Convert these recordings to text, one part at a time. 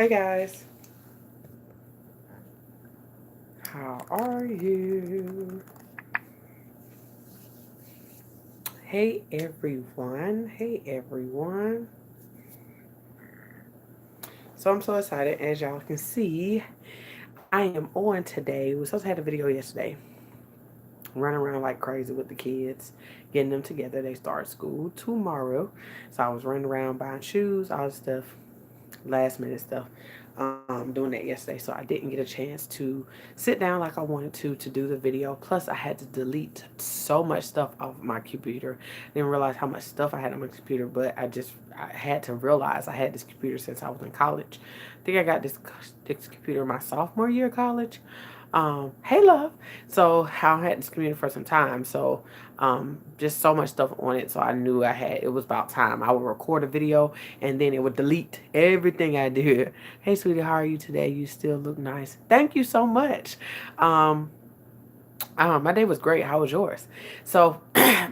Hey guys, how are you? Hey everyone, hey everyone. So I'm so excited. As y'all can see, I am on today. We were supposed to have a video yesterday. Running around like crazy with the kids, getting them together. They start school tomorrow. So I was running around buying shoes, all the stuff, last minute stuff. Doing that yesterday, so I didn't get a chance to sit down like I wanted to do the video. Plus I had to delete so much stuff off my computer. Didn't realize how much stuff I had on my computer, but I had to realize I had this computer since I was in college. I think I got this computer my sophomore year of college. Hey love. So I had this computer for some time. So just so much stuff on it. So I knew it was about time. I would record a video and then it would delete everything I did. Hey sweetie, how are you today? You still look nice. Thank you so much. Um, my day was great. How was yours? So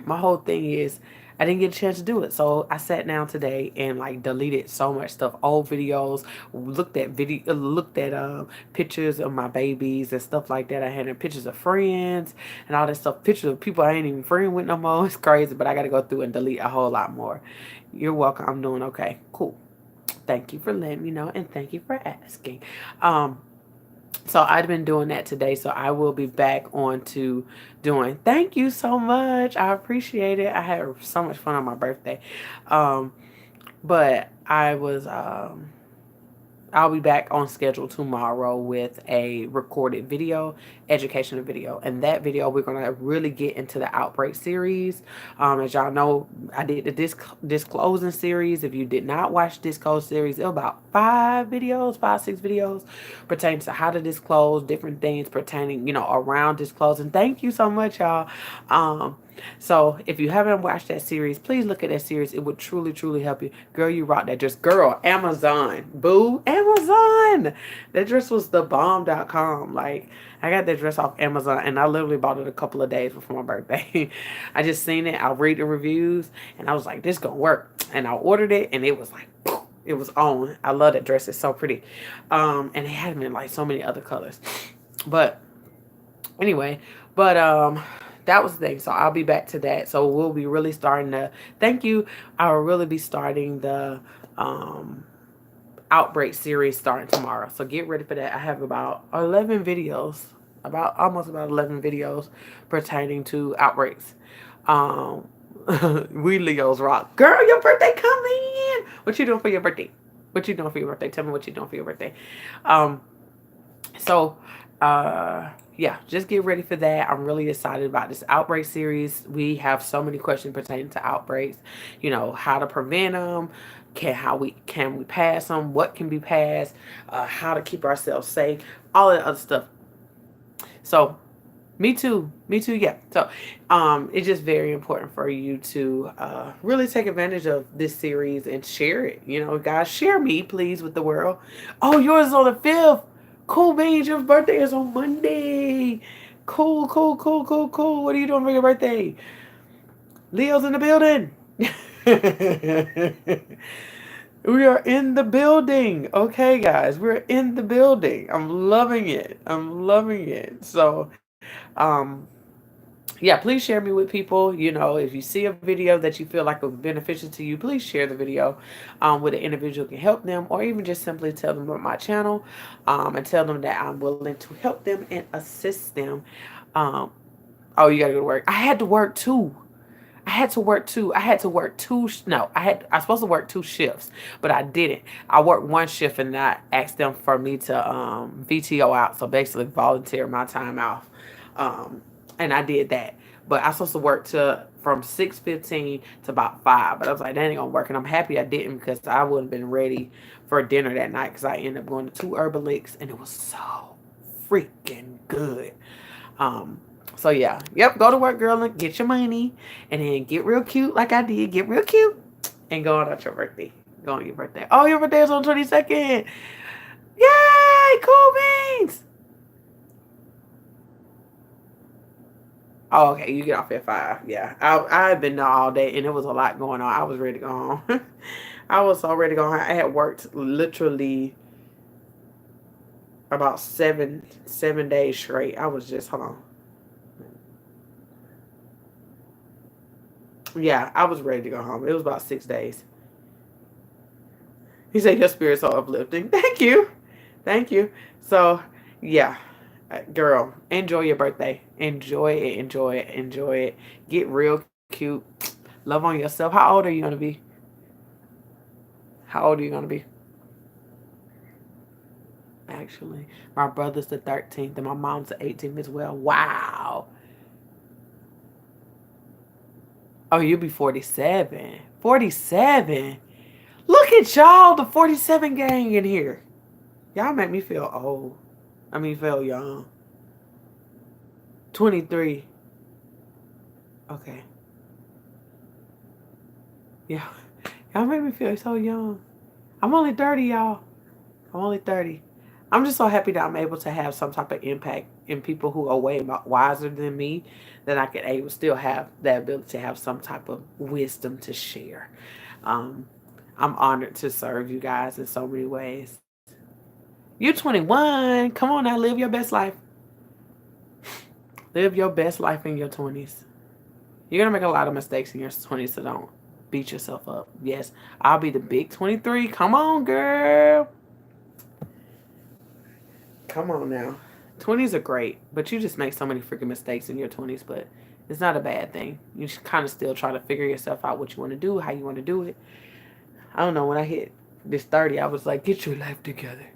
my whole thing is I didn't get a chance to do it. So I sat down today and like deleted so much stuff, old videos, looked at pictures of my babies and stuff like that. I had pictures of friends and all that stuff, pictures of people I ain't even friend with no more. It's crazy, but I got to go through and delete a whole lot more. You're welcome. I'm doing okay. Cool. Thank you for letting me know and thank you for asking. Um, so I've been doing that today. So I will be back on to doing. Thank you so much. I appreciate it. I had so much fun on my birthday. Um, but I'll be back on schedule tomorrow with a recorded video, educational video. And that video, we're going to really get into the outbreak series. As y'all know, I did the disclosing series. If you did not watch disclose series, it was about 6 videos pertaining to how to disclose, different things pertaining, around disclosing. Thank you so much, y'all. So if you haven't watched that series, please look at that series. It would truly, truly help you. Girl, you rock that dress. Girl, Amazon. Boo, Amazon. That dress was the bomb.com. Like, I got that dress off Amazon and I literally bought it a couple of days before my birthday. I just seen it. I read the reviews and I was like, this gonna work. And I ordered it and it was like, it was on. I love that dress. It's so pretty. And it had them in like so many other colors. But anyway, but that was the thing. So I'll be back to that. So we'll be really starting to thank you. I'll really be starting the outbreak series starting tomorrow. So get ready for that. I have about 11 videos, almost about 11 videos pertaining to outbreaks. Um we Leos rock. Girl, your birthday coming. What you doing for your birthday? What you doing for your birthday? Tell me what you doing for your birthday. Um so, yeah, just get ready for that. I'm really excited about this outbreak series. We have so many questions pertaining to outbreaks. How to prevent them, can we pass them, what can be passed, how to keep ourselves safe, all that other stuff. So, me too. Me too. Yeah. So, it's just very important for you to really take advantage of this series and share it. Guys, share me, please, with the world. Oh, yours is on the 5th. Cool beans. Your birthday is on Monday. Cool, cool, cool, cool, cool. What are you doing for your birthday? Leo's in the building. We are in the building. Okay, guys, we're in the building. I'm loving it. I'm loving it. So, yeah, please share me with people. If you see a video that you feel like will be beneficial to you, please share the video with an individual who can help them, or even just simply tell them about my channel and tell them that I'm willing to help them and assist them. Um, oh, you gotta go to work. I had to work too. I had to work two. I had to work two. No, I was supposed to work 2 shifts, but I didn't. I worked 1 shift and I asked them for me to VTO out. So basically volunteer my time off. And I did that. But I was supposed to work from 6:15 to about 5. But I was like, that ain't gonna work. And I'm happy I didn't because I wouldn't have been ready for dinner that night because I ended up going to 2 Herbal Licks and it was so freaking good. So yeah, yep, go to work, girl, and get your money, and then get real cute like I did. Get real cute, and go on your birthday. Go on your birthday. Oh, your birthday is on 22nd. Yay, cool beans. Oh, okay, you get off at 5. Yeah, I've been there all day, and it was a lot going on. I was ready to go home. I was so ready to go home. I had worked literally about seven days straight. I was just, hold on. Yeah, I was ready to go home. It was about 6 days. He said, your spirit's so uplifting. Thank you. Thank you. So, yeah, girl, enjoy your birthday. Enjoy it, enjoy it, enjoy it. Get real cute. Love on yourself. How old are you going to be? How old are you going to be? Actually, my brother's the 13th and my mom's the 18th as well. Wow. Oh, you'll be 47. 47. Look at y'all, the 47 gang in here. Y'all make me feel old. I mean, feel young. 23. Okay. Yeah. Y'all make me feel so young. I'm only 30, y'all. I'm only 30. I'm just so happy that I'm able to have some type of impact in people who are way wiser than me, that I can able still have that ability to have some type of wisdom to share. Um, I'm honored to serve you guys in so many ways. You're 21. Come on now, live your best life. Live your best life in your 20s. You're going to make a lot of mistakes in your 20s, so don't beat yourself up. Yes, I'll be the big 23. Come on, girl. Come on now. 20s are great, but you just make so many freaking mistakes in your 20s, but it's not a bad thing. You just kind of still try to figure yourself out, what you want to do, how you want to do it. I don't know, when I hit this 30, I was like, get your life together.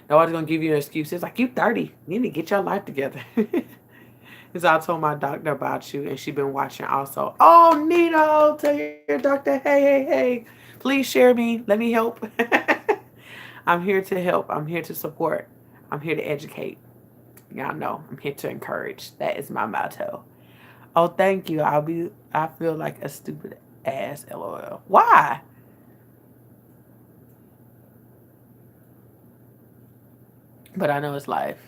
Nobody's going to give you an excuse. It's like, you 30. You need to get your life together. Because I told my doctor about you, and she been watching also. Oh, Nito, tell your doctor, hey. Please share me. Let me help. I'm here to help. I'm here to support. I'm here to educate. Y'all know I'm here to encourage. That is my motto. Oh, thank you. I feel like a stupid ass, LOL. Why? But I know it's life.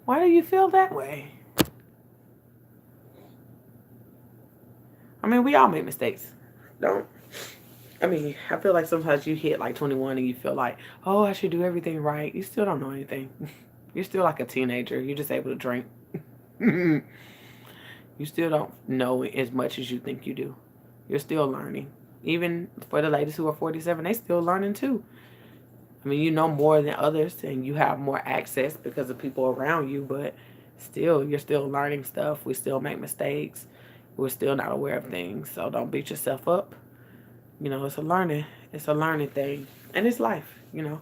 Why do you feel that way? I mean, we all make mistakes. Don't. I mean, I feel like sometimes you hit like 21 and you feel like, oh, I should do everything right. You still don't know anything. You're still like a teenager. You're just able to drink. You still don't know as much as you think you do. You're still learning. Even for the ladies who are 47, they still learning too. I mean, you know more than others and you have more access because of people around you, but still, you're still learning stuff. We still make mistakes. We're still not aware of things. So don't beat yourself up. You know, it's a learning thing. And it's life, you know.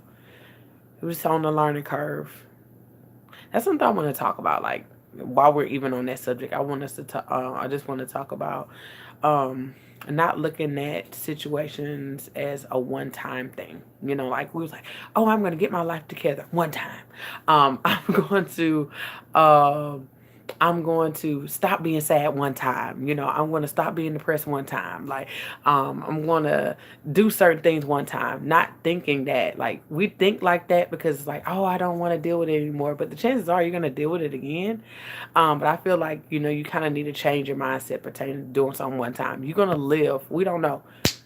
We're just on the learning curve. That's something I want to talk about. Like, while we're even on that subject, I want us to talk, I just want to talk about not looking at situations as a one-time thing. You know, like we was like, oh, I'm going to get my life together one time. I'm going to stop being sad one time. You know, I'm going to stop being depressed one time. Like, I'm going to do certain things one time, not thinking that, like, we think like that because it's like, oh, I don't want to deal with it anymore. But the chances are you're going to deal with it again. But I feel like, you know, you kind of need to change your mindset pertaining to doing something one time. You're going to live. We don't know.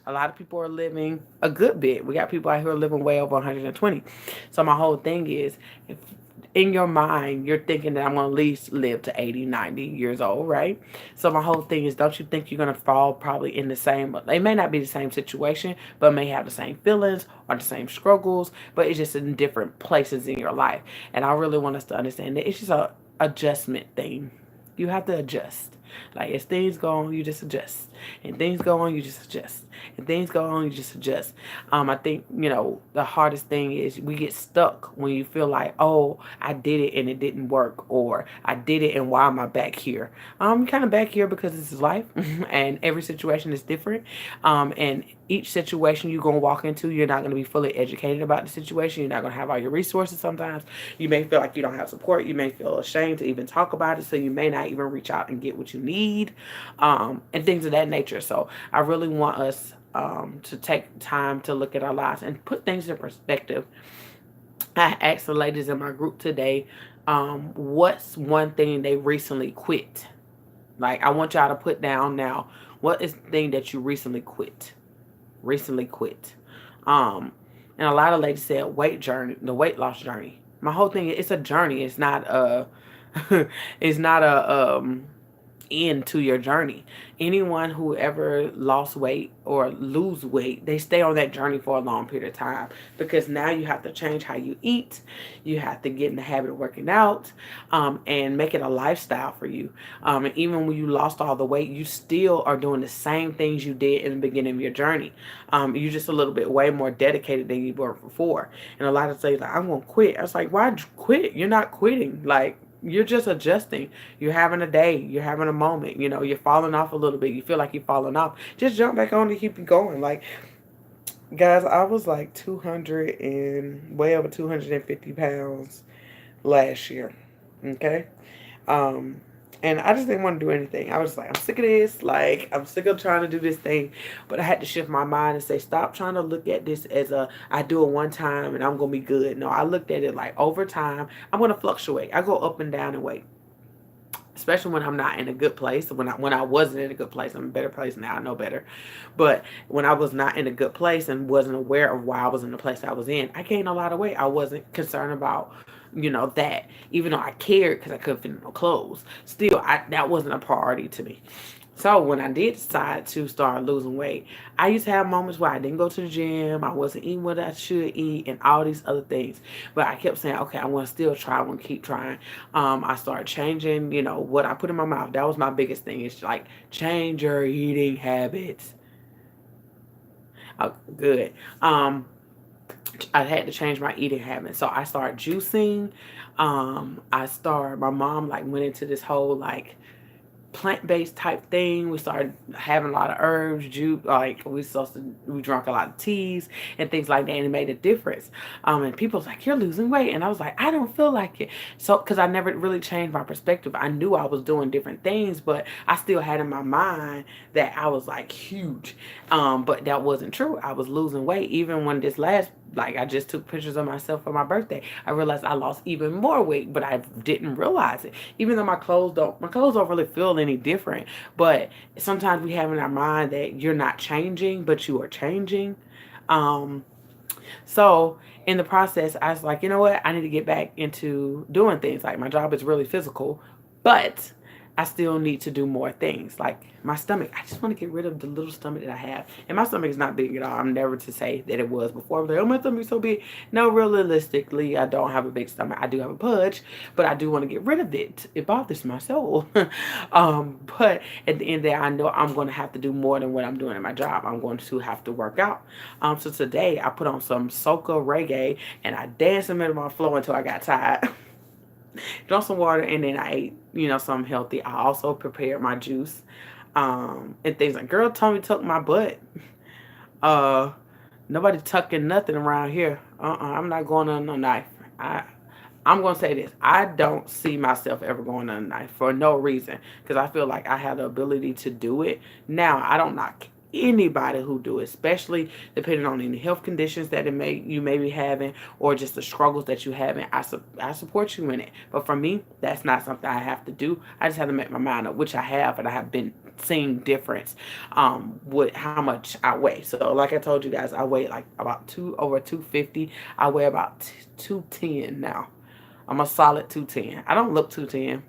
A lot of people are living a good bit. We got people out here living way over 120. So my whole thing is, if in your mind, you're thinking that I'm going to at least live to 80, 90 years old, right? So my whole thing is, don't you think you're going to fall probably in the same, they may not be the same situation, but may have the same feelings or the same struggles, but it's just in different places in your life. And I really want us to understand that it's just a adjustment thing. You have to adjust. Like, as things go on, you just adjust. And things go on, you just adjust. And things go on, you just adjust. I think, you know, the hardest thing is we get stuck when you feel like, oh, I did it and it didn't work. Or I did it and why am I back here? I'm kind of back here because this is life. And every situation is different. And each situation you're going to walk into, you're not going to be fully educated about the situation. You're not going to have all your resources sometimes. You may feel like you don't have support. You may feel ashamed to even talk about it. So you may not even reach out and get what you need, and things of that nature. So I really want us to take time to look at our lives and put things in perspective. I asked the ladies in my group today, what's one thing they recently quit? Like, I want y'all to put down now, what is the thing that you recently quit? And a lot of ladies said the weight loss journey. My whole thing, it's a journey. It's not a, it's not a end to your journey. Anyone who ever lost weight or lose weight, they stay on that journey for a long period of time, because now you have to change how you eat. You have to get in the habit of working out, and make it a lifestyle for you. And even when you lost all the weight, you still are doing the same things you did in the beginning of your journey. You're just a little bit way more dedicated than you were before. And a lot of say like, I'm gonna quit. I was like, why'd you quit? You're not quitting. Like, you're just adjusting. You're having a day. You're having a moment. You know, you're falling off a little bit. You feel like you're falling off. Just jump back on and keep it going. Like, guys, I was like 200 and way over 250 pounds last year. Okay. Um, and I just didn't want to do anything. I was like, I'm sick of this. Like, I'm sick of trying to do this thing. But I had to shift my mind and say, stop trying to look at this as I do it one time and I'm going to be good. No, I looked at it like over time, I'm going to fluctuate. I go up and down in weight, especially when I'm not in a good place. When I wasn't in a good place, I'm in a better place now. I know better. But when I was not in a good place and wasn't aware of why I was in the place I was in, I gained a lot of weight. I wasn't concerned about, that. Even though I cared because I couldn't fit in no clothes, still, that wasn't a priority to me. So when I did decide to start losing weight, I used to have moments where I didn't go to the gym, I wasn't eating what I should eat, and all these other things. But I kept saying, okay, I want to still try, I want to keep trying. I started changing, what I put in my mouth. That was my biggest thing. It's like, change your eating habits. Oh, good. I had to change my eating habits. So I started juicing. My mom like went into this whole like plant-based type thing. We started having a lot of herbs, juice, like we drank a lot of teas and things like that, and it made a difference. And people was like, you're losing weight. And I was like, I don't feel like it. So, because I never really changed my perspective. I knew I was doing different things, but I still had in my mind that I was like huge. But that wasn't true. I was losing weight. Even when I just took pictures of myself for my birthday, I realized I lost even more weight, but I didn't realize it. Even though my clothes don't really feel any different. But sometimes we have in our mind that you're not changing, but you are changing. So in the process, I was like, you know what? I need to get back into doing things. Like, my job is really physical, but I still need to do more things. Like my stomach, I just want to get rid of the little stomach that I have. And my stomach is not big at all. I'm never to say that it was before. I was like, oh, my stomach is so big. No, realistically, I don't have a big stomach. I do have a pudge, but I do want to get rid of it. It bothers my soul. But at the end of the day, I know I'm going to have to do more than what I'm doing in my job. I'm going to have to work out. So today I put on some soca reggae and I danced in the middle of my floor until I got tired. Drank some water, and then I ate, something healthy. I also prepared my juice, and things like, girl told me to tuck my butt. Uh, Nobody tucking nothing around here. I'm not going on no knife. I'm going to say this. I don't see myself ever going on a knife for no reason, because I feel like I have the ability to do it. Now, I don't knock anybody who do it, especially depending on any health conditions that you may be having, or just the struggles that you having. I support you in it, but for me, that's not something I have to do. I just have to make my mind up, which I have, and I have been seeing difference with how much I weigh. So like I told you guys, I weigh like about over 250. I weigh about 210 now. I'm a solid 210. I don't look 210,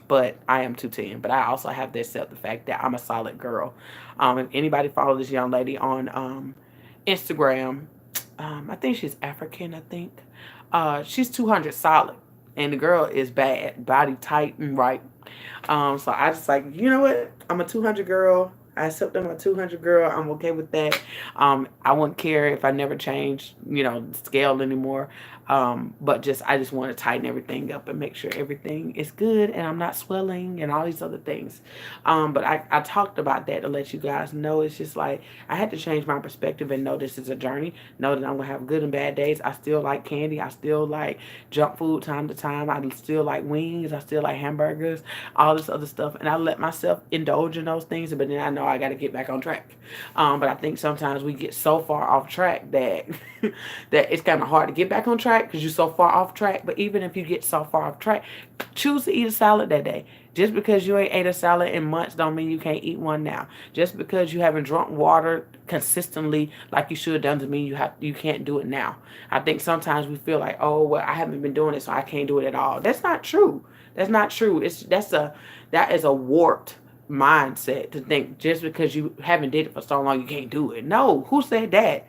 but I am 210. But I also have to accept the fact that I'm a solid girl. If anybody follow this young lady on Instagram, I think she's African, I think. She's 200 solid. And the girl is bad, body tight and right. So I just like, you know what? I'm a 200 girl. I accept I'm a 200 girl. I'm okay with that. I wouldn't care if I never change, the scale anymore. But I just want to tighten everything up and make sure everything is good and I'm not swelling and all these other things. But I talked about that to let you guys know. It's just like, I had to change my perspective and know this is a journey. Know that I'm going to have good and bad days. I still like candy. I still like junk food time to time. I still like wings. I still like hamburgers, all this other stuff. And I let myself indulge in those things. But then I know I got to get back on track. But I think sometimes we get so far off track that that it's kind of hard to get back on track because you're so far off track. But even if you get so far off track, choose to eat a salad that day. Just because you ain't ate a salad in months don't mean you can't eat one now. Just because you haven't drunk water consistently like you should have done doesn't mean you can't do it now. I think sometimes we feel like, oh well, I haven't been doing it, so I can't do it at all. That's not true. That's not true. That is a warped mindset to think just because you haven't did it for so long you can't do it. No, who said that?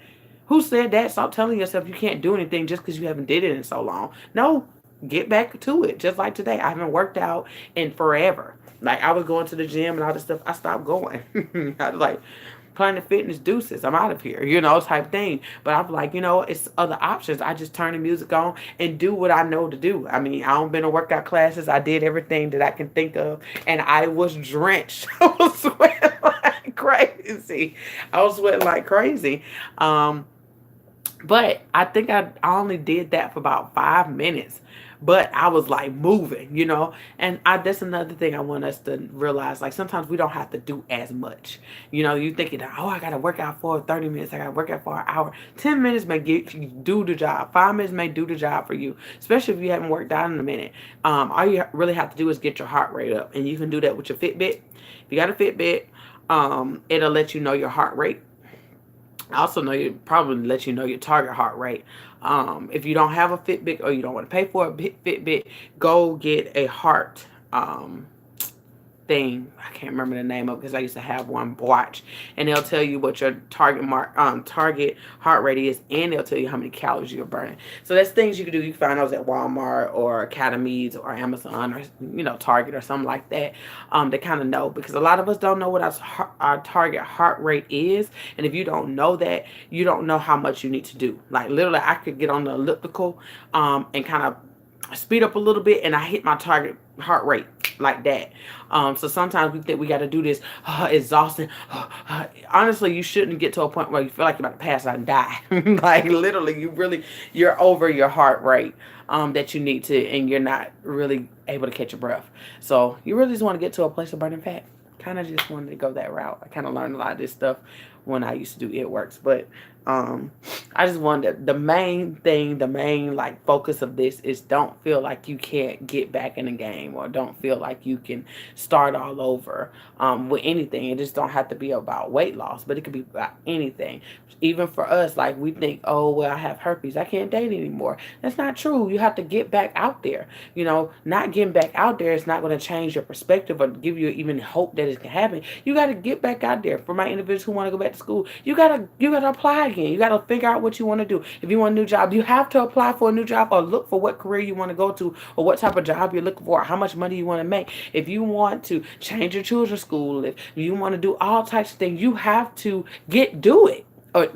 Who said that? Stop telling yourself you can't do anything just because you haven't did it in so long. No, get back to it. Just like today, I haven't worked out in forever. Like I was going to the gym and all this stuff. I stopped going. I was like, Planet Fitness deuces. I'm out of here, type thing. But I'm like, it's other options. I just turn the music on and do what I know to do. I mean, I don't been to workout classes. I did everything that I can think of, and I was drenched. I was sweating like crazy. I was sweating like crazy. But I think I only did that for about 5 minutes. But I was like moving, and that's another thing I want us to realize. Like sometimes we don't have to do as much. You thinking, oh, I got to work out for 30 minutes. I got to work out for an hour. 10 minutes may do the job. 5 minutes may do the job for you, especially if you haven't worked out in a minute. All you really have to do is get your heart rate up, and you can do that with your Fitbit. If you got a Fitbit, it'll let you know your heart rate. I also know you probably let you know your target heart rate. If you don't have a Fitbit or you don't want to pay for a Fitbit, go get a heart thing. I can't remember the name of it because I used to have one watch, and they'll tell you what your target heart rate is, and they'll tell you how many calories you're burning. So that's things you can do. You can find those at Walmart or Academies or Amazon or Target or something like that. To kind of know, because a lot of us don't know what our target heart rate is, and if you don't know that, you don't know how much you need to do. Like literally, I could get on the elliptical and kind of speed up a little bit, and I hit my target heart rate like that. So sometimes we think we got to do this exhausting. Honestly, you shouldn't get to a point where you feel like you're about to pass out and die. Like literally, you're over your heart rate that you need to, and you're not really able to catch your breath. So you really just want to get to a place of burning fat. Kind of just wanted to go that route. I kind of learned a lot of this stuff when I used to do It Works, but I just wanted the main like focus of this is don't feel like you can't get back in the game, or don't feel like you can start all over with anything. It just don't have to be about weight loss, but it could be about anything. Even for us, like we think, oh well, I have herpes, I can't date anymore. That's not true. You have to get back out there. Not getting back out there is not going to change your perspective or give you even hope that it can happen. You got to get back out there. For my individuals who want to go back to school, you gotta apply again. You gotta figure out what you want to do. If you want a new job, you have to apply for a new job or look for what career you want to go to, or what type of job you're looking for, or how much money you want to make. If you want to change your children's school, if you want to do all types of things, you have to do it. Or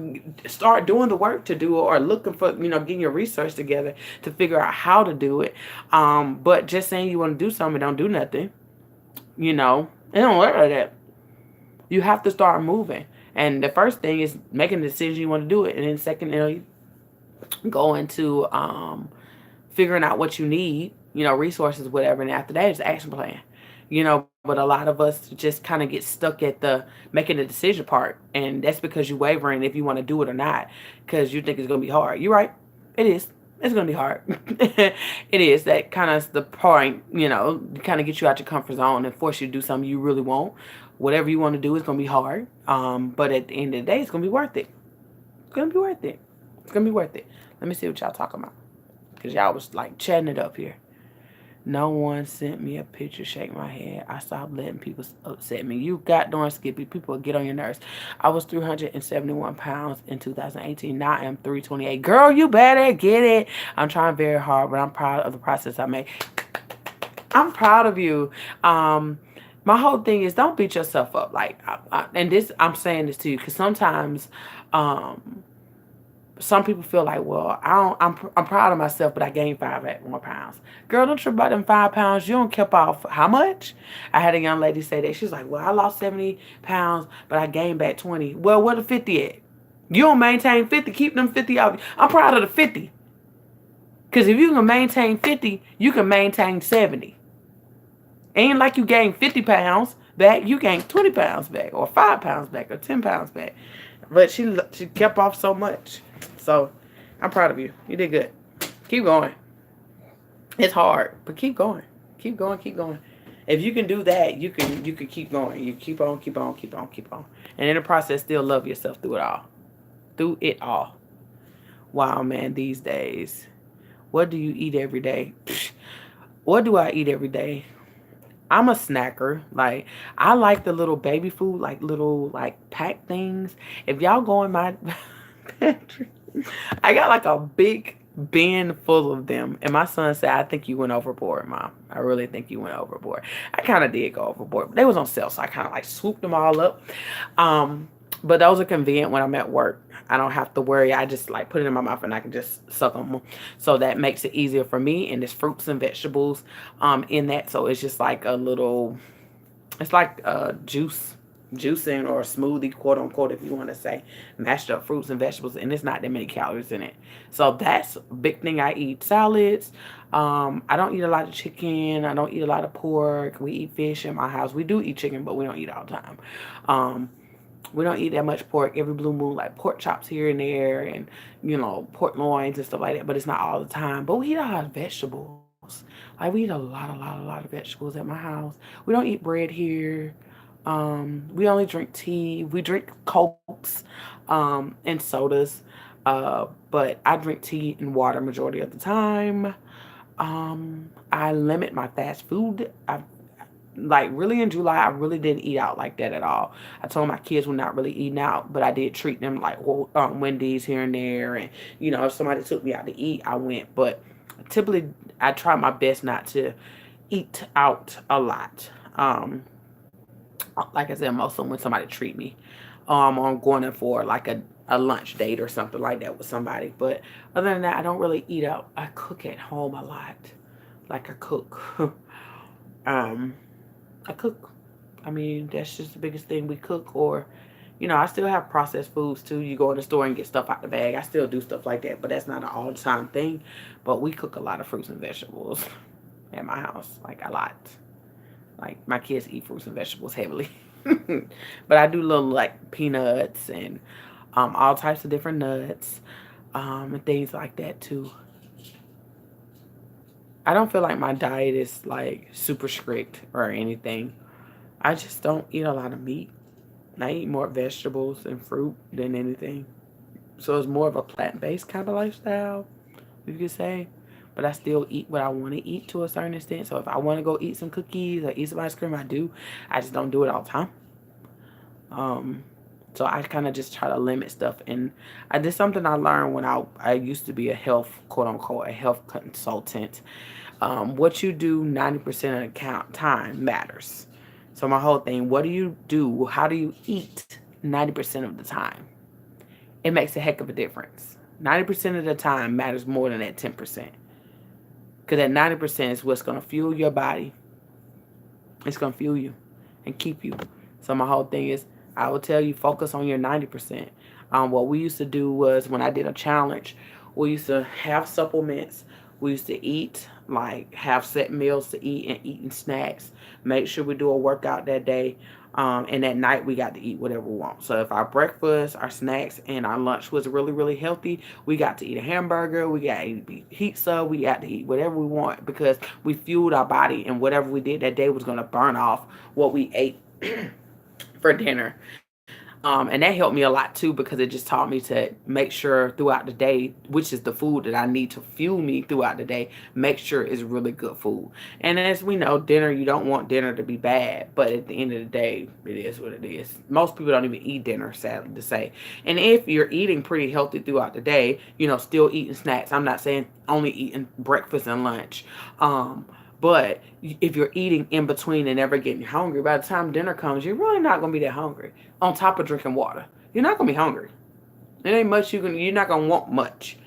start doing the work to do it, or looking for, getting your research together to figure out how to do it. But just saying you want to do something, don't do nothing. It don't work like that. You have to start moving. And the first thing is making the decision you want to do it. And then second, go into figuring out what you need, resources, whatever. And after that, it's the action plan. But a lot of us just kind of get stuck at the making the decision part. And that's because you're wavering if you want to do it or not, because you think it's going to be hard. You're right. It is. It's going to be hard. It is. That kind of the point, kind of get you out your comfort zone and force you to do something you really want. Whatever you want to do is going to be hard. But at the end of the day, it's going to be worth it. It's going to be worth it. It's going to be worth it. Let me see what y'all talking about, because y'all was like chatting it up here. No one sent me a picture. Shake my head. I stopped letting people upset me. You got darn Skippy. People get on your nerves. I was 371 pounds in 2018. Now I am 328. Girl, you better get it. I'm trying very hard, but I'm proud of the process I made. I'm proud of you. My whole thing is don't beat yourself up. Like, I'm saying this to you because sometimes, some people feel like, well, I'm proud of myself, but I gained 5 more pounds. Girl, don't trip about them 5 pounds. You don't keep off how much? I had a young lady say that. She's like, well, I lost 70 pounds, but I gained back 20. Well, where the 50 at? You don't maintain 50. Keep them 50 off. I'm proud of the 50. Because if you can maintain 50, you can maintain 70. Ain't like you gained 50 pounds back. You gained 20 pounds back, or 5 pounds back, or 10 pounds back. But she kept off so much. So, I'm proud of you. You did good. Keep going. It's hard, but keep going. Keep going, keep going. If you can do that, you can keep going. You keep on, keep on, keep on, keep on. And in the process, still love yourself through it all. Through it all. Wow, man, these days. What do you eat every day? What do I eat every day? I'm a snacker. Like, I like the little baby food, like little like pack things. If y'all go in my pantry, I got like a big bin full of them. And my son said, I think you went overboard, Mom. I really think you went overboard. I kind of did go overboard. But they was on sale, so I kind of like swooped them all up. But those are convenient when I'm at work. I don't have to worry. I just like put it in my mouth and I can just suck them. So that makes it easier for me. And there's fruits and vegetables in that. So it's just like a little, it's like juicing or smoothie, quote unquote, if you want to say, mashed up fruits and vegetables, and there's not that many calories in it. So that's a big thing. I eat salads. I don't eat a lot of chicken. I don't eat a lot of pork. We eat fish in my house. We do eat chicken, but we don't eat all the time. We don't eat that much pork. Every blue moon, like pork chops here and there, and pork loins and stuff like that. But it's not all the time. But we eat a lot of vegetables. Like we eat a lot of vegetables at my house. We don't eat bread here. We only drink tea. We drink cokes, and sodas. But I drink tea and water majority of the time. I limit my fast food. Like really in July, I really didn't eat out like that at all. I told my kids we're not really eating out, but I did treat them like Wendy's here and there, and if somebody took me out to eat, I went. But typically, I try my best not to eat out a lot. Like I said, mostly when somebody treat me, I'm going in for like a lunch date or something like that with somebody. But other than that, I don't really eat out. I cook at home a lot. Like I cook. um. I cook. I mean, that's just the biggest thing. We cook, or, I still have processed foods too. You go in the store and get stuff out the bag. I still do stuff like that, but that's not an all the time thing. But we cook a lot of fruits and vegetables at my house, like a lot. Like my kids eat fruits and vegetables heavily, but I do little like peanuts and all types of different nuts and things like that too. I don't feel like my diet is like super strict or anything. I just don't eat a lot of meat. I eat more vegetables and fruit than anything. So it's more of a plant-based kind of lifestyle, you could say. But I still eat what I want to eat to a certain extent. So if I want to go eat some cookies or eat some ice cream, I do. I just don't do it all the time. So I kind of just try to limit stuff. And I did something I learned when I used to be a health, quote unquote, a health consultant. What you do 90% of the time matters. So my whole thing, what do you do? How do you eat 90% of the time? It makes a heck of a difference. 90% of the time matters more than that 10%. Because that 90% is what's going to fuel your body. It's going to fuel you and keep you. So my whole thing is, I will tell you, focus on your 90%. What we used to do was, when I did a challenge, we used to have supplements. We used to eat, like have set meals to eat and eating snacks. Make sure we do a workout that day. And at night we got to eat whatever we want. So if our breakfast, our snacks, and our lunch was really, really healthy, we got to eat a hamburger, we got to eat pizza, we got to eat whatever we want, because we fueled our body, and whatever we did that day was going to burn off what we ate for dinner. And that helped me a lot too, because it just taught me to make sure throughout the day, which is the food that I need to fuel me throughout the day, make sure it's really good food. And as we know, dinner, you don't want dinner to be bad, but at the end of the day, it is what it is. Most people don't even eat dinner, sadly to say. And if you're eating pretty healthy throughout the day, still eating snacks. I'm not saying only eating breakfast and lunch. But if you're eating in between and never getting hungry, by the time dinner comes, you're really not going to be that hungry. On top of drinking water, you're not going to be hungry. It ain't much you're not going to want much.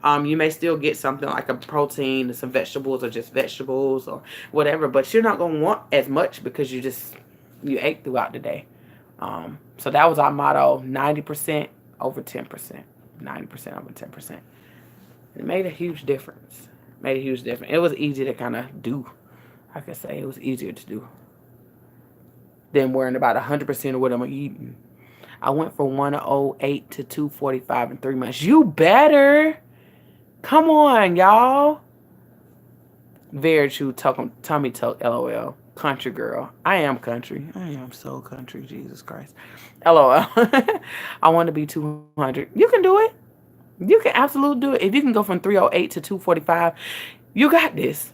You may still get something like a protein and some vegetables, or just vegetables or whatever, but you're not going to want as much because you ate throughout the day. So that was our motto: 90% over 10%. 90% over 10%. It made a huge difference. It was easy to kind of do. I could say it was easier to do than worrying about 100% of what I'm eating. I went from 108 to 245 in 3 months. You better. Come on, y'all. Very true. Tummy tuck, LOL. Country girl. I am country. I am so country. Jesus Christ. LOL. I want to be 200. You can do it. You can absolutely do it. If you can go from 308 to 245, you got this.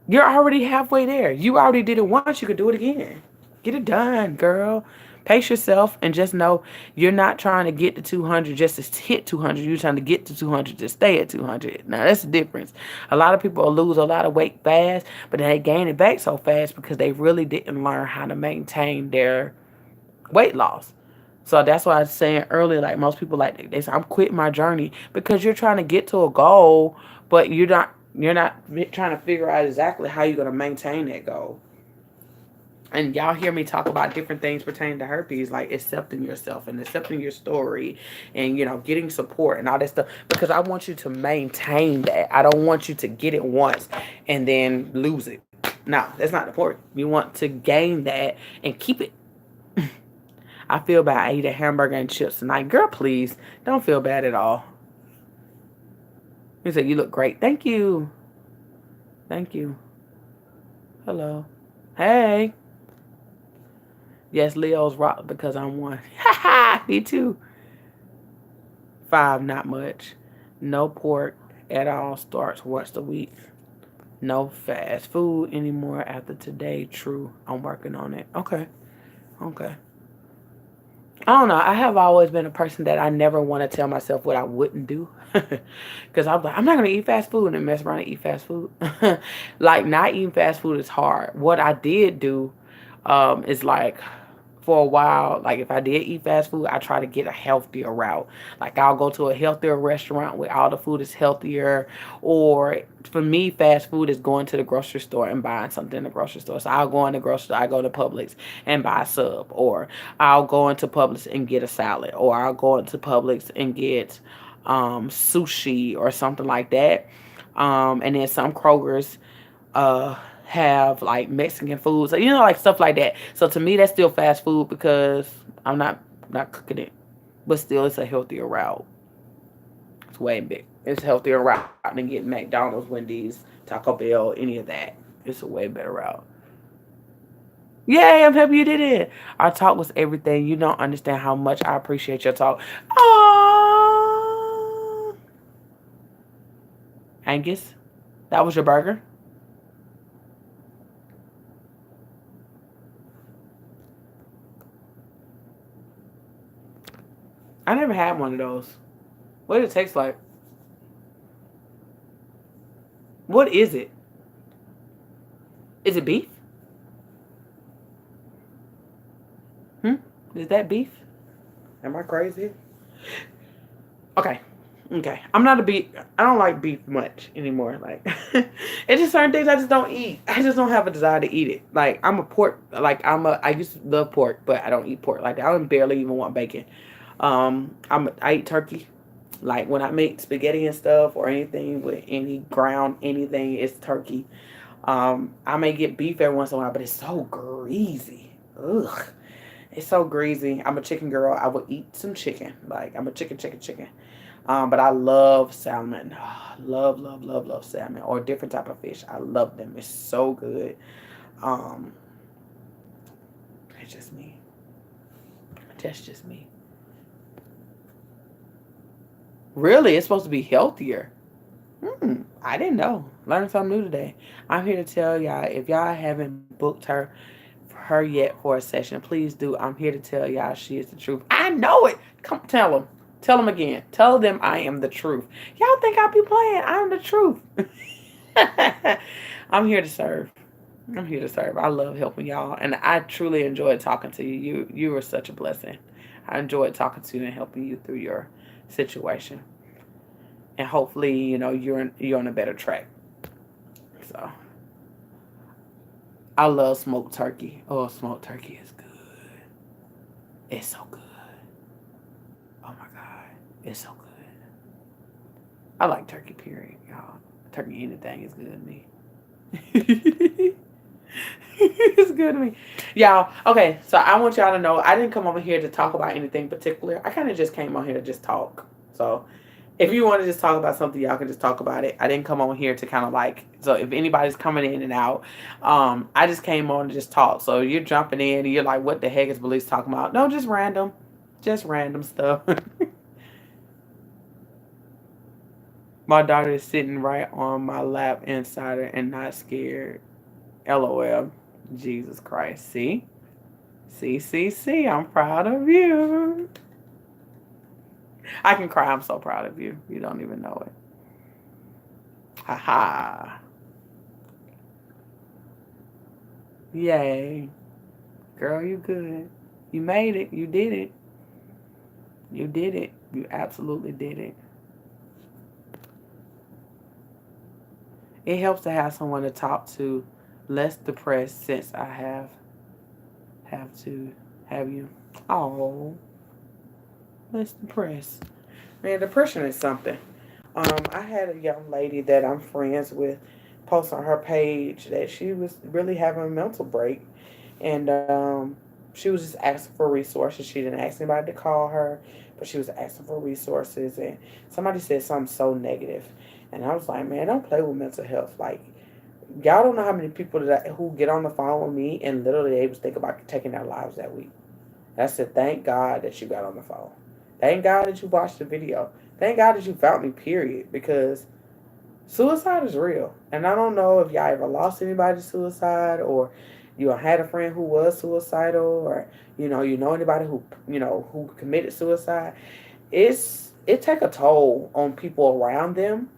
You're already halfway there. You already did it once. You could do it again. Get it done, girl. Pace yourself and just know you're not trying to get to 200 just to hit 200. You're trying to get to 200 to stay at 200. Now, that's the difference. A lot of people will lose a lot of weight fast, but they gain it back so fast because they really didn't learn how to maintain their weight loss. So that's why I was saying earlier, like most people like they say, I'm quitting my journey because you're trying to get to a goal, but you're not trying to figure out exactly how you're going to maintain that goal. And y'all hear me talk about different things pertaining to herpes, like accepting yourself and accepting your story and, getting support and all that stuff. Because I want you to maintain that. I don't want you to get it once and then lose it. No, that's not the point. You want to gain that and keep it. I feel bad. I eat a hamburger and chips tonight. Girl, please. Don't feel bad at all. He said, you look great. Thank you. Thank you. Hello. Hey. Yes, Leo's rock because I'm one. Ha ha. Me too. 5, not much. No pork at all. Starts once a week. No fast food anymore after today. True. I'm working on it. Okay. Okay. I don't know. I have always been a person that I never want to tell myself what I wouldn't do. Because I'm like, I'm not going to eat fast food and mess around and eat fast food. Like, not eating fast food is hard. What I did do is like, for a while, like if I did eat fast food, I try to get a healthier route. Like I'll go to a healthier restaurant where all the food is healthier. Or for me, fast food is going to the grocery store and buying something in the grocery store. So I'll go in the grocery store, I go to Publix and buy a sub. Or I'll go into Publix and get a salad. Or I'll go into Publix and get sushi or something like that. And then some Kroger's have like Mexican foods, like stuff like that. So to me, that's still fast food because I'm not cooking it, but still, it's a healthier route. It's way big. It's a healthier route than getting McDonald's, Wendy's, Taco Bell, any of that. It's a way better route. Yay, I'm happy you did it. Our talk was everything. You don't understand how much I appreciate your talk. Aww. Angus, that was your burger? I never had one of those. What does it taste like? What is it? Is it beef? Is that beef? Am I crazy? Okay. Okay. I'm not a beef. I don't like beef much anymore. Like, it's just certain things I just don't eat. I just don't have a desire to eat it. Like, I'm a pork. Like, I used to love pork, but I don't eat pork like that. I don't barely even want bacon. I eat turkey. Like when I make spaghetti and stuff or anything with any ground anything, it's turkey. I may get beef every once in a while, but it's so greasy. Ugh. It's so greasy. I'm a chicken girl. I will eat some chicken. Like I'm a chicken. But I love salmon. Love, love, love, love salmon or different type of fish. I love them. It's so good. It's just me. That's just me. Really? It's supposed to be healthier. I didn't know. Learned something new today. I'm here to tell y'all, if y'all haven't booked her yet for a session, please do. I'm here to tell y'all she is the truth. I know it. Come tell them. Tell them again. Tell them I am the truth. Y'all think I'll be playing. I'm the truth. I'm here to serve. I'm here to serve. I love helping y'all. And I truly enjoyed talking to you. You were such a blessing. I enjoyed talking to you and helping you through your situation. And hopefully, you're on a better track. So I love smoked turkey. Oh, smoked turkey is good. It's so good. Oh my God. It's so good. I like turkey, period, y'all. Turkey, anything is good to me. It's good to me. Y'all, okay, so I want y'all to know I didn't come over here to talk about anything particular. I kind of just came on here to just talk. So If you want to just talk about something, y'all can just talk about it. I didn't come on here to kind of like, so if anybody's coming in and out, I just came on to just talk. So you're jumping in and you're like, what the heck is Belize talking about? No, just random stuff. My daughter is sitting right on my lap inside her and not scared. LOL. Jesus Christ. See? See. I'm proud of you. I can cry. I'm so proud of you. You don't even know it. Ha ha. Yay. Girl, you good. You made it. You did it. You did it. You absolutely did it. It helps to have someone to talk to, less depressed since I have to have you. Oh, less depressed. Man, depression is something. I had a young lady that I'm friends with post on her page that she was really having a mental break, and she was just asking for resources. She didn't ask anybody to call her, but she was asking for resources, and somebody said something so negative, and I was like, man, don't play with mental health. Like, y'all don't know how many people who get on the phone with me and literally they was think about taking their lives that week. I said, thank God that you got on the phone. Thank God that you watched the video. Thank God that you found me, period. Because suicide is real. And I don't know if y'all ever lost anybody to suicide, or you had a friend who was suicidal, or you know anybody who committed suicide. It take a toll on people around them.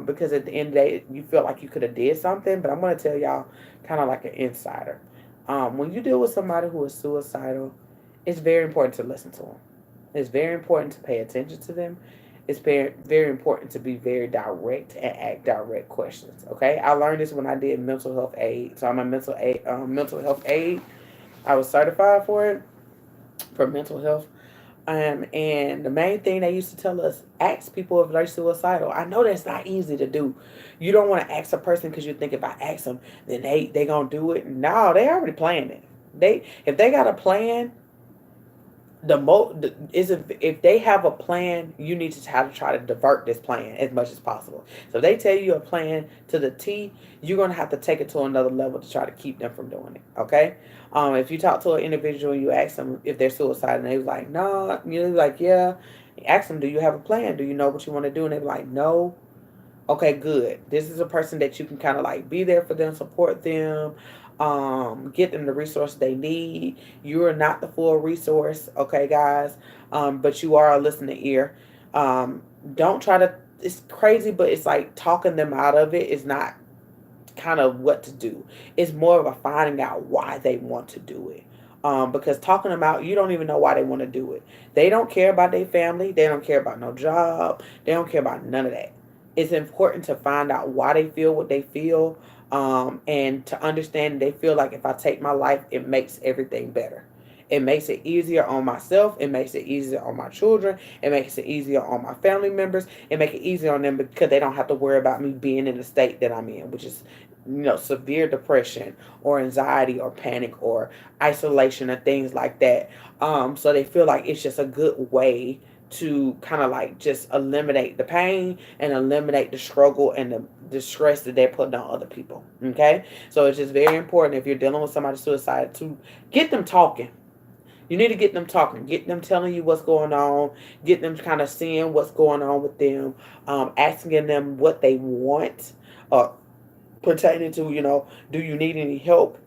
Because at the end of the day, you feel like you could have did something. But I'm gonna tell y'all kind of like an insider. When you deal with somebody who is suicidal, it's very important to listen to them. It's very important to pay attention to them. It's very important to be very direct and ask direct questions. Okay, I learned this when I did mental health aid. So I'm a mental health aid. I was certified for it, for mental health. And the main thing they used to tell us, ask people if they're suicidal. I know that's not easy to do. You don't want to ask a person because you think if I ask them, then they gonna do it. No, they already planned it. If they got a plan, if they have a plan, you need to try to divert this plan as much as possible. So if they tell you a plan to the T, you're gonna have to take it to another level to try to keep them from doing it. Okay. If you talk to an individual and you ask them if they're suicidal and they was like, no, you're like, yeah. You ask them, do you have a plan? Do you know what you want to do? And they're like, no. Okay, good. This is a person that you can kind of like be there for them, support them, get them the resources they need. You are not the full resource, okay, guys, but you are a listening ear. Don't try to. It's crazy, but it's like talking them out of it is not kind of what to do. It's more of a finding out why they want to do it. Because talking them out, you don't even know why they want to do it. They don't care about their family. They don't care about no job. They don't care about none of that. It's important to find out why they feel what they feel, and to understand they feel like if I take my life, it makes everything better. It makes it easier on myself. It makes it easier on my children. It makes it easier on my family members. It makes it easier on them because they don't have to worry about me being in the state that I'm in, which is severe depression or anxiety or panic or isolation and things like that. So they feel like it's just a good way to kind of like just eliminate the pain and eliminate the struggle and the stress that they're putting on other people. Okay, so it's just very important if you're dealing with somebody suicide to get them talking. You need to get them talking, get them telling you what's going on, get them kind of seeing what's going on with them, asking them what they want, uh, pertaining to, do you need any help?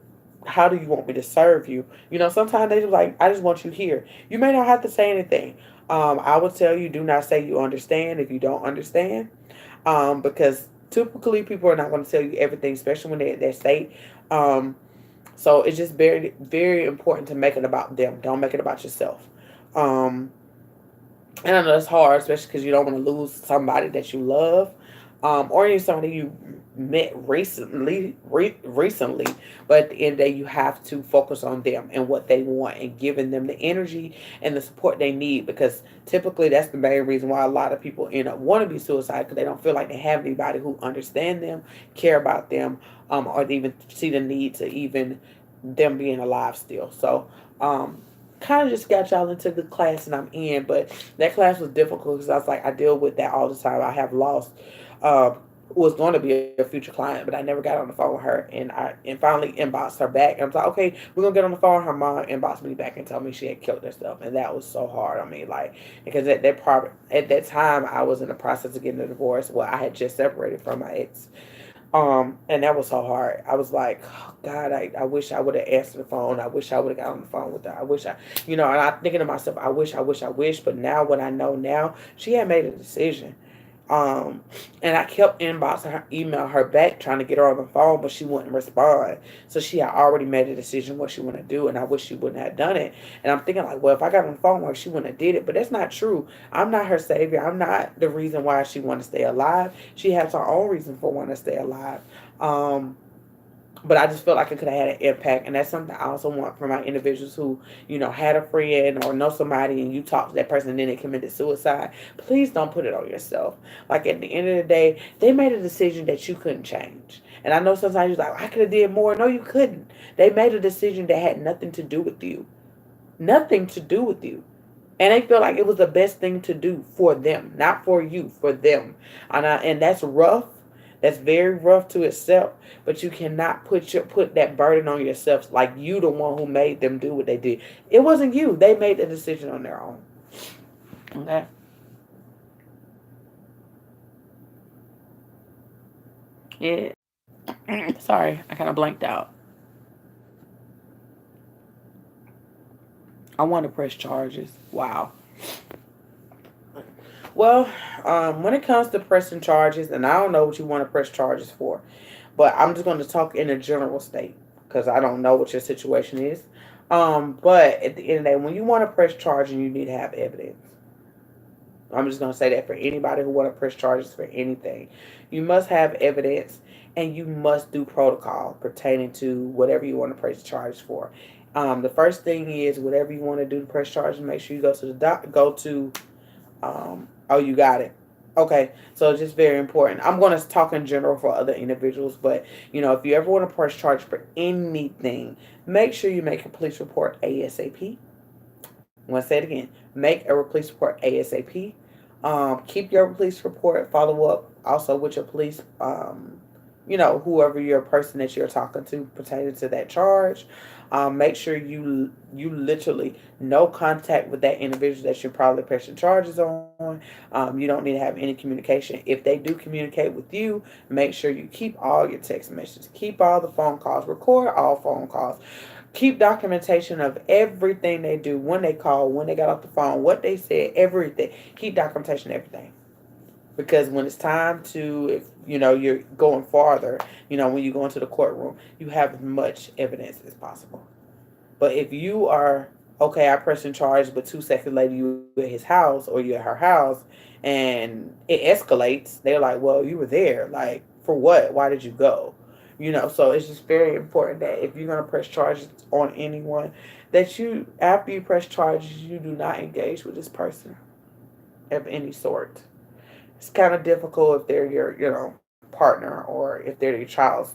How do you want me to serve you? Sometimes they just like, I just want you here. You may not have to say anything. I would tell you, do not say you understand if you don't understand, because typically people are not going to tell you everything, especially when they're at that state. So it's just very, very important to make it about them. Don't make it about yourself. And I know it's hard, especially because you don't want to lose somebody that you love, or even somebody you met recently. But at the end of the day, you have to focus on them and what they want and giving them the energy and the support they need. Because typically, that's the main reason why a lot of people end up want to be suicidal, because they don't feel like they have anybody who understand them, care about them, or even see the need to even them being alive still. So, kind of just got y'all into the class that I'm in, but that class was difficult because I was like, I deal with that all the time. I have lost, uh, was going to be a future client, but I never got on the phone with her, and finally inboxed her back. And I was like, okay, we're gonna get on the phone. Her mom inboxed me back and told me she had killed herself, and that was so hard on me. Like, because at that time I was in the process of getting a divorce. Well, I had just separated from my ex. And that was so hard. I was like, oh, God, I wish I would have answered the phone. I wish I would have got on the phone with her. I wish and I'm thinking to myself, I wish. But now, what I know now, she had made a decision. Um, and I kept inboxing her, email her back, trying to get her on the phone, but she wouldn't respond. So she had already made a decision what she wanted to do, and I wish she wouldn't have done it. And I'm thinking like, well, if I got on the phone with her, she wouldn't have did it. But that's not true. I'm not her savior. I'm not the reason why she wanted to stay alive. She has her own reason for wanting to stay alive. Um, but I just felt like it could have had an impact, and that's something I also want for my individuals who, had a friend or know somebody, and you talk to that person and then they committed suicide. Please don't put it on yourself. Like, at the end of the day, they made a decision that you couldn't change. And I know sometimes you're like, I could have did more. No, you couldn't. They made a decision that had nothing to do with you. Nothing to do with you. And they feel like it was the best thing to do for them, not for you, for them. And that's rough. That's very rough to accept. But you cannot put that burden on yourself like you the one who made them do what they did. It wasn't you. They made the decision on their own. Okay. Yeah. Sorry, I kind of blanked out. I want to press charges. Wow. Well, when it comes to pressing charges, and I don't know what you want to press charges for, but I'm just going to talk in a general state because I don't know what your situation is. But at the end of the day, when you want to press charges, you need to have evidence. I'm just going to say that for anybody who want to press charges for anything. You must have evidence, and you must do protocol pertaining to whatever you want to press charges for. The first thing is whatever you want to do to press charges, make sure you go to the go to oh, you got it. Okay, so it's just very important. I'm going to talk in general for other individuals, but if you ever want to press charge for anything, make sure you make a police report ASAP. I'm going to say it again. Make a police report ASAP. Keep your police report. Follow up also with your police. Whoever your person that you're talking to pertaining to that charge. Make sure you literally no contact with that individual that you're probably pressing charges on. You don't need to have any communication. If they do communicate with you, make sure you keep all your text messages, keep all the phone calls, record all phone calls. Keep documentation of everything they do, when they call, when they got off the phone, what they said, everything. Keep documentation of everything. Because when it's time to, if you're going farther, when you go into the courtroom, you have as much evidence as possible. But if you are, okay, I press in charge, but 2 seconds later you at his house or you at her house and it escalates, they're like, well, you were there. Like, for what? Why did you go? So it's just very important that if you're going to press charges on anyone, that after you press charges, you do not engage with this person of any sort. It's kind of difficult if they're your, partner or if they're your child's,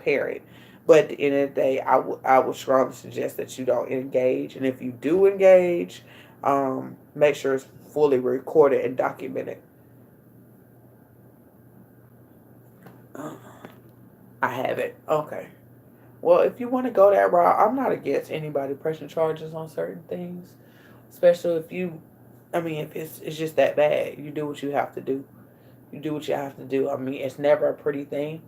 parent. But at the end of the day, I would strongly suggest that you don't engage. And if you do engage, make sure it's fully recorded and documented. I have it. Okay. Well, if you want to go that route, I'm not against anybody pressing charges on certain things, especially if if it's just that bad. You do what you have to do. You do what you have to do. It's never a pretty thing.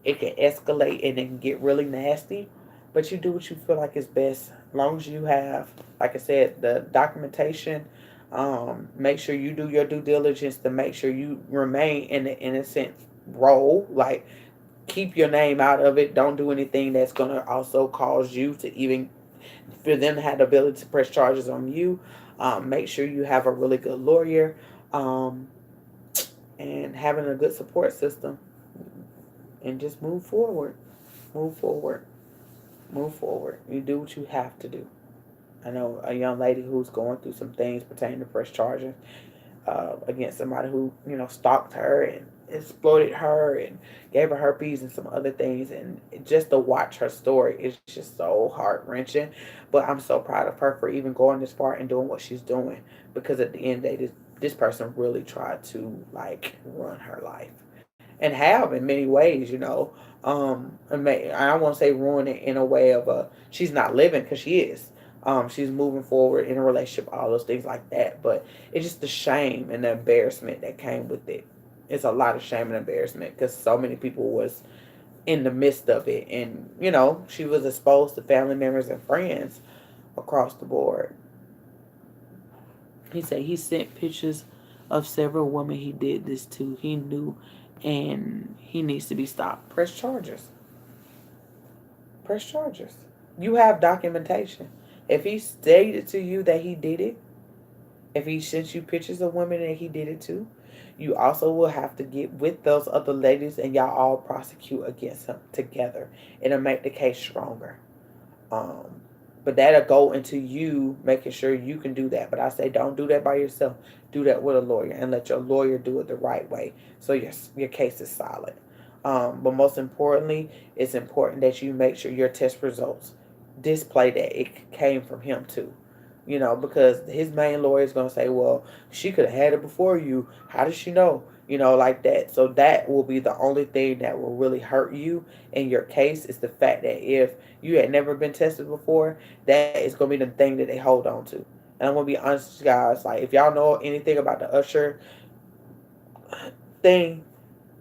It can escalate and it can get really nasty, but you do what you feel like is best. As long as you have, like I said, the documentation, make sure you do your due diligence to make sure you remain in the innocent role. Like, keep your name out of it. Don't do anything that's going to also cause you to even, for them to have the ability to press charges on you. Make sure you have a really good lawyer. Um, and having a good support system, and just move forward. Move forward. Move forward. You do what you have to do. I know a young lady who's going through some things pertaining to press charges against somebody who, stalked her and exploited her and gave her herpes and some other things. And just to watch her story is just so heart wrenching. But I'm so proud of her for even going this far and doing what she's doing, because at the end of the day, this person really tried to like run her life, and have in many ways, you know. I won't say ruin it in a way of she's not living, because she is. She's moving forward in a relationship, all those things like that. But it's just the shame and the embarrassment that came with it. It's a lot of shame and embarrassment because so many people was in the midst of it, and you know she was exposed to family members and friends across the board. He said he sent pictures of several women he did this to. He knew, and he needs to be stopped. Press charges. Press charges. You have documentation. If he stated to you that he did it, if he sent you pictures of women that he did it to, you also will have to get with those other ladies and y'all all prosecute against him together. It'll make the case stronger. Um, but that'll go into you making sure you can do that. But I say don't do that by yourself. Do that with a lawyer and let your lawyer do it the right way so your case is solid. But most importantly, it's important that you make sure your test results display that it came from him too. You know, because his main lawyer is going to say, well, she could have had it before you. How does she know? You know, like that. So that will be the only thing that will really hurt you in your case, is the fact that if you had never been tested before, that is going to be the thing that they hold on to. And I'm going to be honest with you guys. Like, if y'all know anything about the Usher thing,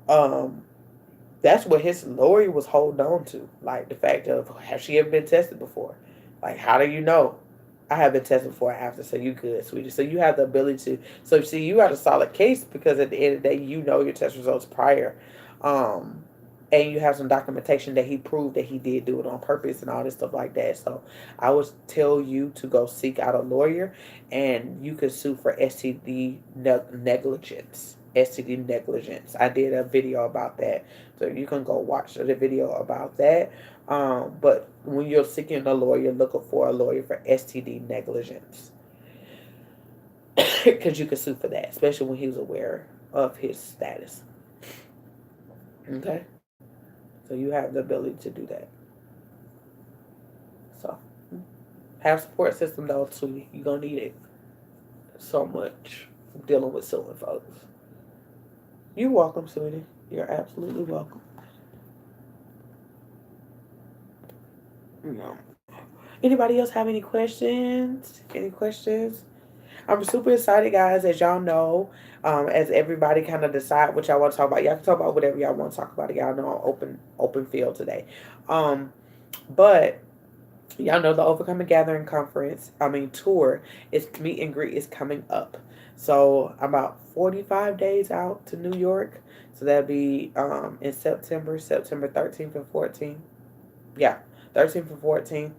um, that's what his lawyer was holding on to. Like, the fact of, have she ever been tested before? Like, how do you know? I have been tested before and after, so you good, sweetie. So you have the ability to. So see, you got a solid case because at the end of the day, you know your test results prior, um, and you have some documentation that he proved that he did do it on purpose and all this stuff like that. So I would tell you to go seek out a lawyer, and you can sue for STD negligence. STD negligence. I did a video about that, so you can go watch the video about that. But when you're seeking a lawyer, look for a lawyer for STD negligence, because you can sue for that, especially when he was aware of his status. Okay, so you have the ability to do that. So have support system though, sweetie. You're gonna need it so much dealing with suing folks. You're welcome, sweetie. You're absolutely welcome. You know. Anybody else have any questions? Any questions? I'm super excited, guys, as y'all know. As everybody kind of decide what y'all want to talk about. Y'all can talk about whatever y'all want to talk about. Y'all know I'm open field today. But y'all know the Overcoming Gathering conference, tour, is meet and greet is coming up. So I'm about 45 days out to New York. So that'll be in September 13th and 14th. Yeah, 13th and 14th.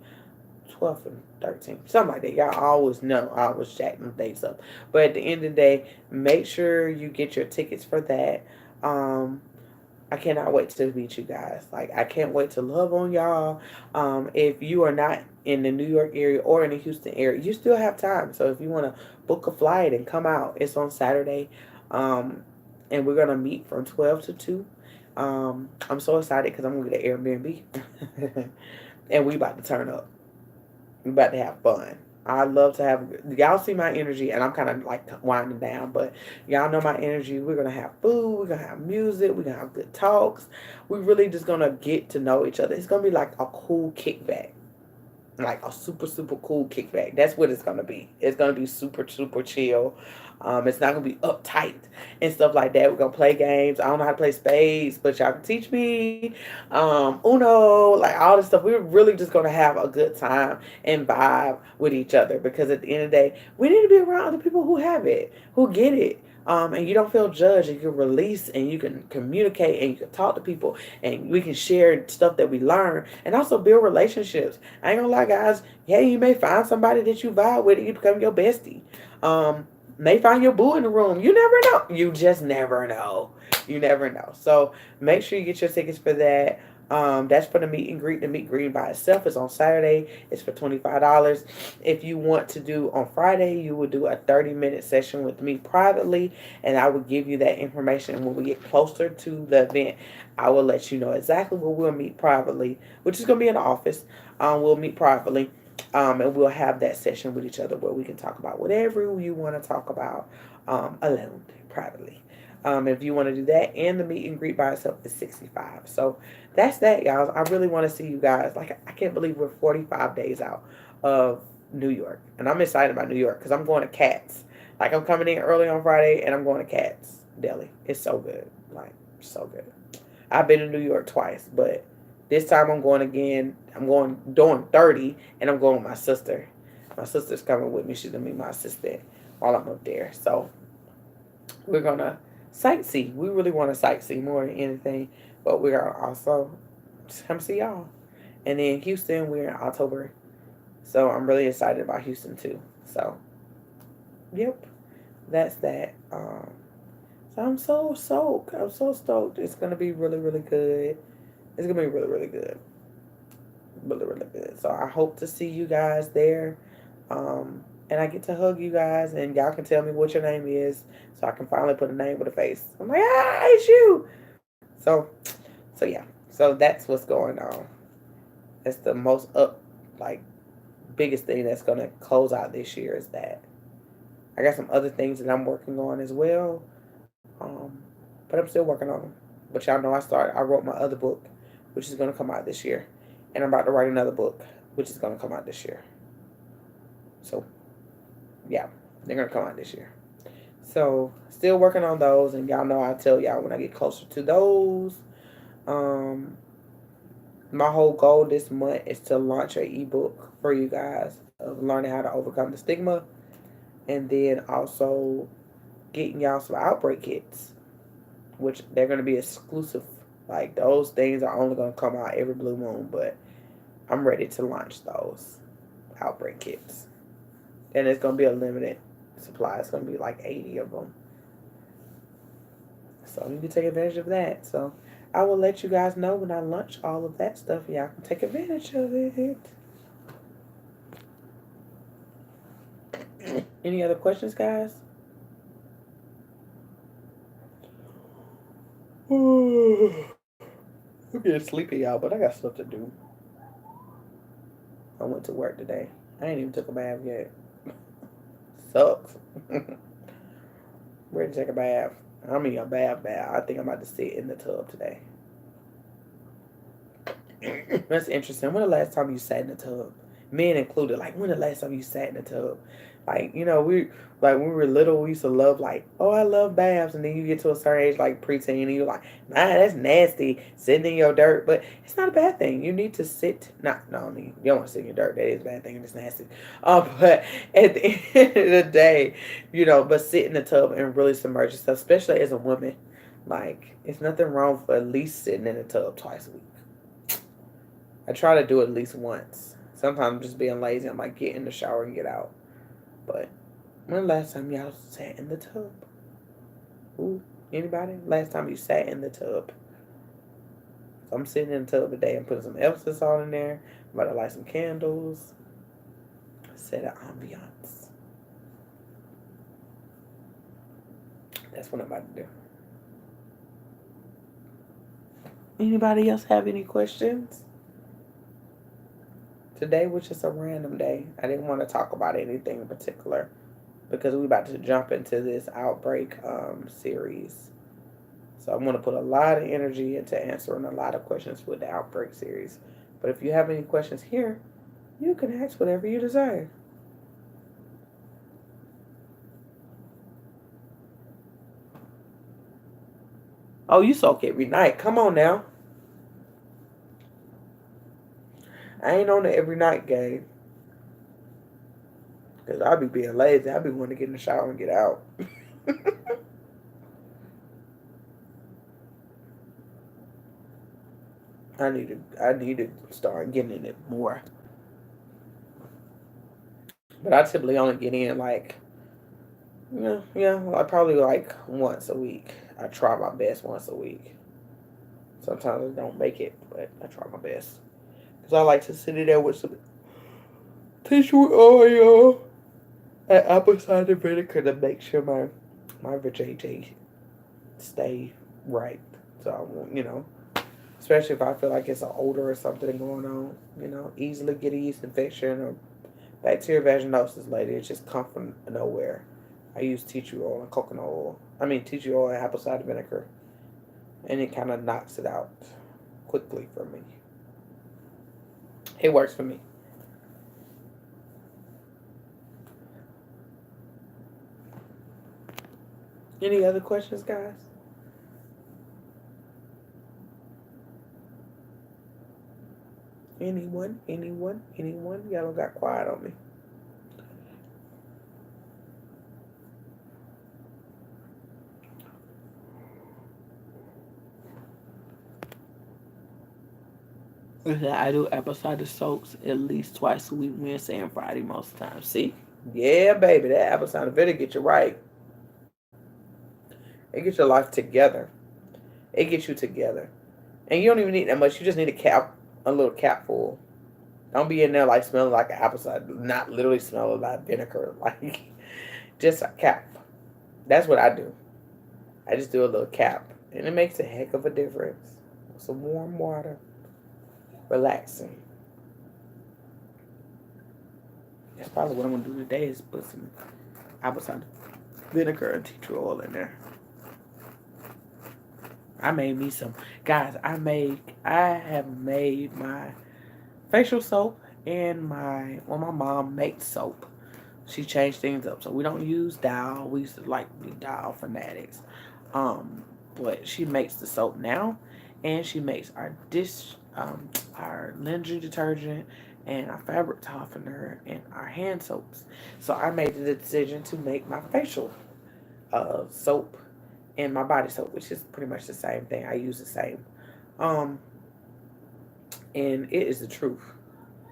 12th and 13th, something like that. Y'all always know I was jacking things up. But at the end of the day, make sure you get your tickets for that. I cannot wait to meet you guys. Like, I can't wait to love on y'all. If you are not in the New York area or in the Houston area, you still have time. So if you want to book a flight and come out, it's on Saturday. And we're going to meet from 12 to 2. I'm so excited because I'm going to get an Airbnb. And we about to turn up. We about to have fun. I love to have, y'all see my energy, and I'm kind of like winding down, but y'all know my energy. We're going to have food, we're going to have music, we're going to have good talks. We're really just going to get to know each other. It's going to be like a cool kickback. Like a super, super cool kickback. That's what it's going to be. It's going to be super, super chill. It's not going to be uptight and stuff like that. We're going to play games. I don't know how to play spades, but y'all can teach me. Uno, like all this stuff. We're really just going to have a good time and vibe with each other, because at the end of the day, we need to be around other people who have it, who get it. And you don't feel judged, and you can release, and you can communicate, and you can talk to people, and we can share stuff that we learn, and also build relationships. I ain't gonna lie, guys. Yeah, you may find somebody that you vibe with, and you become your bestie. May find your boo in the room. You never know. You just never know. You never know. So make sure you get your tickets for that. That's for the meet and greet. The meet and greet by itself is on Saturday. It's for $25. If you want to do on Friday, you will do a 30-minute session with me privately, and I will give you that information when we get closer to the event. I will let you know exactly where we'll meet privately, which is going to be in the office. We'll meet privately, and we'll have that session with each other where we can talk about whatever you want to talk about alone, privately. If you want to do that, and the meet and greet by itself is $65. So that's that, y'all. I really want to see you guys. Like, I can't believe we're 45 days out of New York, and I'm excited about New York because I'm going to Cats. Like, I'm coming in early on Friday, and I'm going to Cats Deli. It's so good, like, so good. I've been to New York twice, but this time I'm going again. I'm going doing 30, and I'm going with my sister. My sister's coming with me. She's gonna be my assistant while I'm up there. So we're gonna sightsee. We really want to sightsee more than anything, but we're gonna also come see y'all. And then Houston, we're in October, so I'm really excited about Houston too. So, yep, that's that. So I'm so stoked. I'm so stoked. It's gonna be really, really good. It's gonna be really, really good. Really, really good. So I hope to see you guys there. And I get to hug you guys, and y'all can tell me what your name is, so I can finally put a name with a face. I'm like, ah, it's you. So yeah. So that's what's going on. That's the most like biggest thing that's gonna close out this year is that. I got some other things that I'm working on as well, but I'm still working on them. But y'all know I wrote my other book, which is gonna come out this year, and I'm about to write another book, which is gonna come out this year. So yeah, they're gonna come out this year. So still working on those, and y'all know I'll tell y'all when I get closer to those. My whole goal this month is to launch an ebook for you guys of learning how to overcome the stigma, and then also getting y'all some outbreak kits, which they're gonna be exclusive. Like, those things are only gonna come out every blue moon, but I'm ready to launch those outbreak kits, and it's gonna be a limited supply. It's gonna be like 80 of them, so you can take advantage of that. So I will let you guys know when I launch all of that stuff. Y'all can take advantage of it. Any other questions, guys? I'm getting sleepy, y'all, but I got stuff to do. I went to work today. I ain't even took a bath yet. Sucks. Ready to take a bath. I mean, a bath. I think I'm about to sit in the tub today. That's interesting. When the last time you sat in the tub? Men included. Like, when the last time you sat in the tub? Like, when we were little, we used to love, like, oh, I love baths. And then you get to a certain age, like preteen, and you're like, nah, that's nasty, sitting in your dirt. But it's not a bad thing. You need to sit. No, you don't want to sit in your dirt. That is a bad thing, and it's nasty. But at the end of the day, but sit in the tub and really submerge yourself, especially as a woman. Like, it's nothing wrong for at least sitting in the tub twice a week. I try to do it at least once. Sometimes I'm just being lazy. I'm like, get in the shower and get out. But when the last time y'all sat in the tub? Ooh, anybody? Last time you sat in the tub? So I'm sitting in the tub today and putting some Epsom salt in there. I'm about to light some candles. Set an ambiance. That's what I'm about to do. Anybody else have any questions? Today was just a random day. I didn't want to talk about anything in particular because we're about to jump into this outbreak series. So I'm going to put a lot of energy into answering a lot of questions with the outbreak series. But if you have any questions here, you can ask whatever you desire. Oh, you soak every night. Come on now. I ain't on it every night, gang. Because I be being lazy. I be wanting to get in the shower and get out. I need to start getting in it more. But I typically only get in like, I probably like once a week. I try my best once a week. Sometimes I don't make it, but I try my best. Because I like to sit in there with some tissue oil and apple cider vinegar to make sure my vajayjay stay right. So I won't, especially if I feel like it's an odor or something going on, easily get a yeast infection or bacterial vaginosis later. It just come from nowhere. I use tea tree oil and coconut oil. Tea tree oil and apple cider vinegar, and it kind of knocks it out quickly for me. It works for me. Any other questions, guys? Anyone? Anyone? Anyone? Y'all don't got quiet on me. I do apple cider soaps at least twice a week, Wednesday and Friday most times. See? Yeah, baby, that apple cider vinegar get you right. It gets your life together. It gets you together. And you don't even need that much. You just need a little cap full. Don't be in there like smelling like an apple cider. Not literally smelling like vinegar. Like, just a cap. That's what I do. I just do a little cap. And it makes a heck of a difference. Some warm water. Relaxing. That's probably what I'm going to do today is put some apple cider vinegar and tea tree oil in there. I made me some. Guys, I have made my facial soap and my mom makes soap. She changed things up. So we don't use Dial. We used to be Dial fanatics. But she makes the soap now, and she makes our our laundry detergent and our fabric softener and our hand soaps. So I made the decision to make my facial soap and my body soap, which is pretty much the same thing. I use the same. And it is the truth.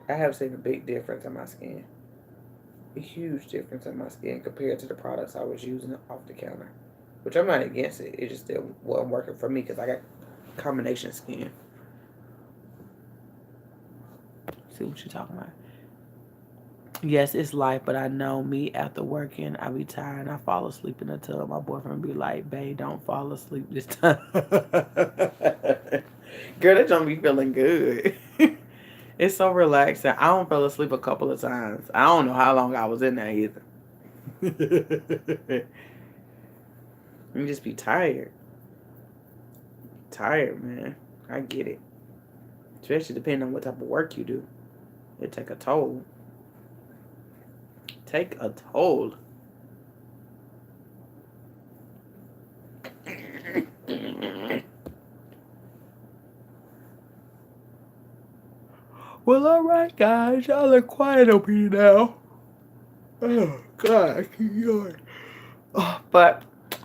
I have seen a big difference in my skin. A huge difference in my skin compared to the products I was using off the counter. Which I'm not against it. It just still wasn't working for me because I got combination skin. See what you're talking about. Yes, it's life, but I know me after working, I be tired and I fall asleep in the tub. My boyfriend be like, babe, don't fall asleep this time. Girl, that don't be feeling good. It's so relaxing. I don't fall asleep a couple of times. I don't know how long I was in there either. You just be tired. Tired, man. I get it. Especially depending on what type of work you do. It take a toll. Take a toll. Well, alright, guys. Y'all are quiet over here now. Oh, God. I keep yawning. But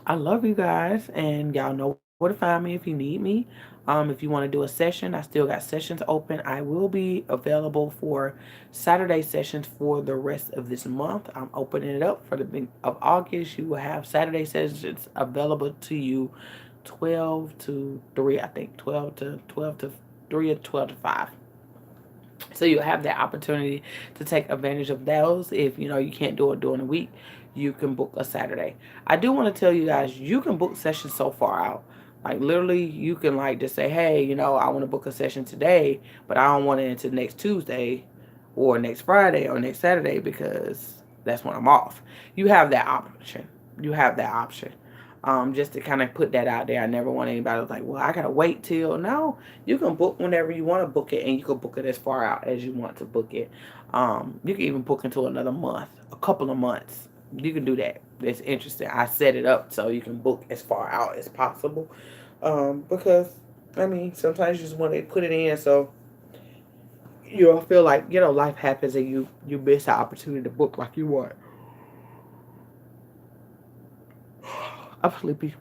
I love you guys, and y'all know where to find me if you need me. If you want to do a session, I still got sessions open. I will be available for Saturday sessions for the rest of this month. I'm opening it up for the beginning of August. You will have Saturday sessions available to you 12 to 3, I think. 12 to 3 or 12 to 5. So you'll have that opportunity to take advantage of those. If you can't do it during the week, you can book a Saturday. I do want to tell you guys, you can book sessions so far out. Like literally, you can just say, hey, I want to book a session today, but I don't want it until next Tuesday or next Friday or next Saturday because that's when I'm off. You have that option. You have that option. Just to kind of put that out there. I never want anybody to like, well, I gotta wait till. No, you can book whenever you want to book it, and you can book it as far out as you want to book it. You can even book into another month, a couple of months. You can do that. It's interesting. I set it up so you can book as far out as possible. Because sometimes you just want to put it in so you feel like life happens and you miss the opportunity to book like you want. I'm sleepy,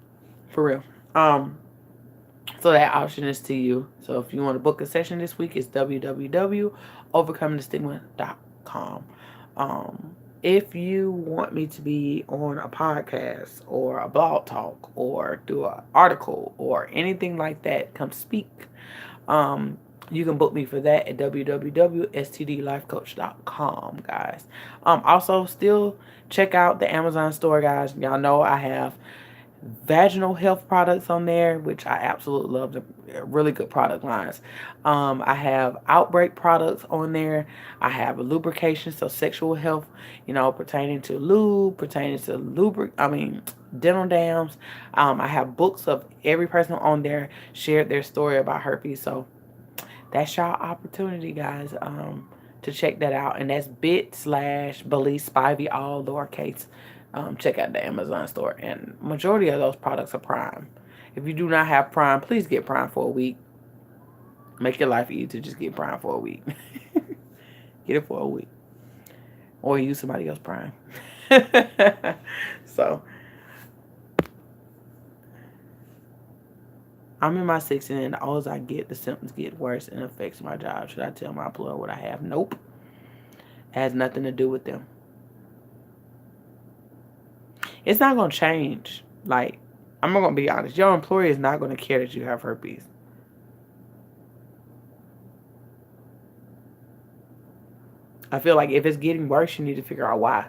for real. So that option is to you. So if you want to book a session this week, it's www.overcomingrthestigma.com. if you want me to be on a podcast or a blog talk or do an article or anything like that, come speak. Um, you can book me for that at www.stdlifecoach.com, guys. Also, still check out the Amazon store, guys. Y'all know I have vaginal health products on there, which I absolutely love. The really good product lines. I have outbreak products on there. I have a lubrication, so sexual health, pertaining to lube, pertaining to dental dams. I have books of every person on there shared their story about herpes. So that's y'all opportunity, guys, to check that out. And that's bit/Belize Spivey, all lowercase. Check out the Amazon store. And majority of those products are Prime. If you do not have Prime, please get Prime for a week. Make your life easy to just get Prime for a week. Get it for a week. Or use somebody else's Prime. So, I'm in my 60s and all I get, the symptoms get worse and affects my job. Should I tell my employer what I have? Nope. It has nothing to do with them. It's not going to change. Like, I'm not going to be honest. Your employer is not going to care that you have herpes. I feel like if it's getting worse, you need to figure out why.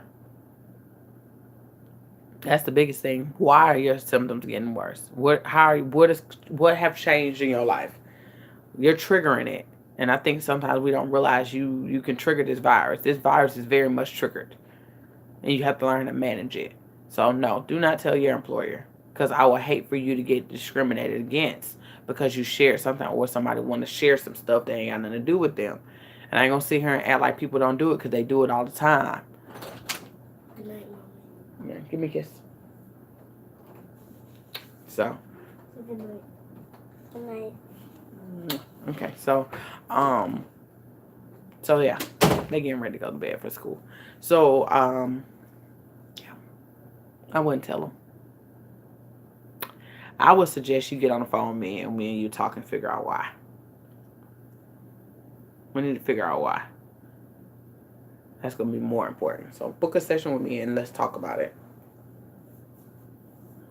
That's the biggest thing. Why are your symptoms getting worse? What have changed in your life? You're triggering it. And I think sometimes we don't realize you can trigger this virus. This virus is very much triggered. And you have to learn to manage it. So no, do not tell your employer. Because I would hate for you to get discriminated against because you share something or somebody want to share some stuff that ain't got nothing to do with them. And I ain't going to sit here and act like people don't do it because they do it all the time. Good night, Mommy. Yeah, give me a kiss. So. Good night. Good night. Okay, so yeah, they getting ready to go to bed for school. So, yeah, I wouldn't tell them. I would suggest you get on the phone with me and you talk and figure out why. We need to figure out why. That's going to be more important. So book a session with me and let's talk about it.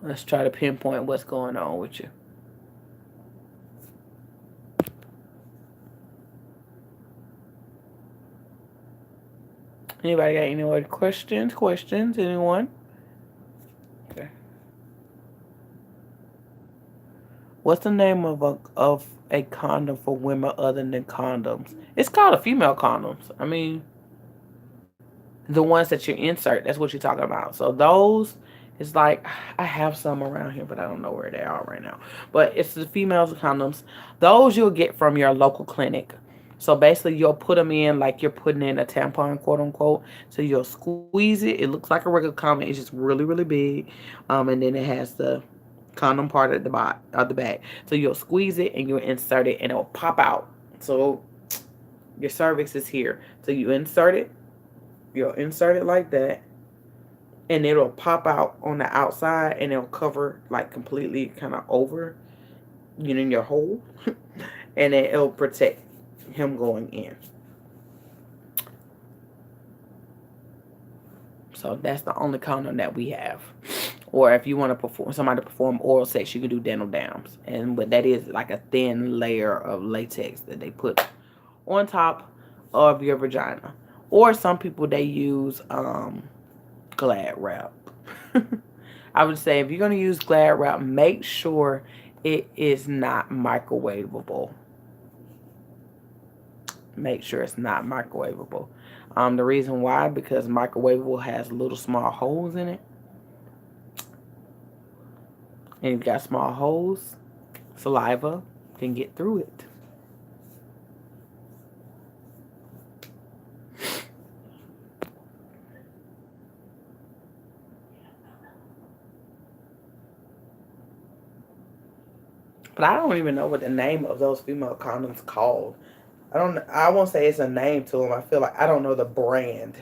Let's try to pinpoint what's going on with you. Anybody got any other questions? Anyone? Okay. What's the name of a condom for women other than condoms? It's called a female condoms. I mean, the ones that you insert, that's what you're talking about. So those, it's like, I have some around here, but I don't know where they are right now. But it's the female condoms. Those you'll get from your local clinic. So basically, you'll put them in like you're putting in a tampon, quote unquote. So you'll squeeze it. It looks like a regular condom. It's just really, really big. And then it has the condom part at the bottom of the back. So you'll squeeze it and you'll insert it, and it will pop out. So your cervix is here. So you insert it. You'll insert it like that, and it'll pop out on the outside, and it'll cover like completely kind of over, your hole, and then it'll protect him going in. So that's the only condom that we have. Or if you want to perform oral sex, you can do dental dams, but that is like a thin layer of latex that they put on top of your vagina. Or some people, they use Glad wrap. I would say if you're going to use Glad wrap, make sure it is not microwavable. Make sure it's not microwavable. The reason why, because microwavable has little small holes in it. And if you got small holes, saliva can get through it. But I don't even know what the name of those female condoms called. I won't say it's a name to them. I feel like I don't know the brand.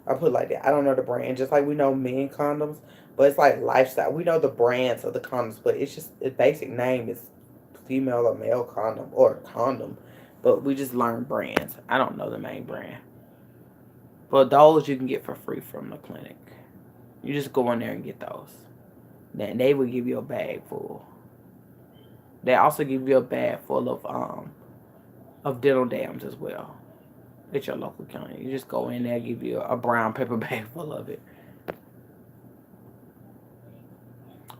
I put it like that. I don't know the brand. Just like we know men condoms, but it's like lifestyle. We know the brands of the condoms, but it's just the basic name is female or male condom or condom. But we just learn brands. I don't know the main brand. But those you can get for free from the clinic. You just go in there and get those. Then they will give you a bag full. They also give you a bag full of dental dams as well. At your local county. You just go in there, give you a brown paper bag full of it.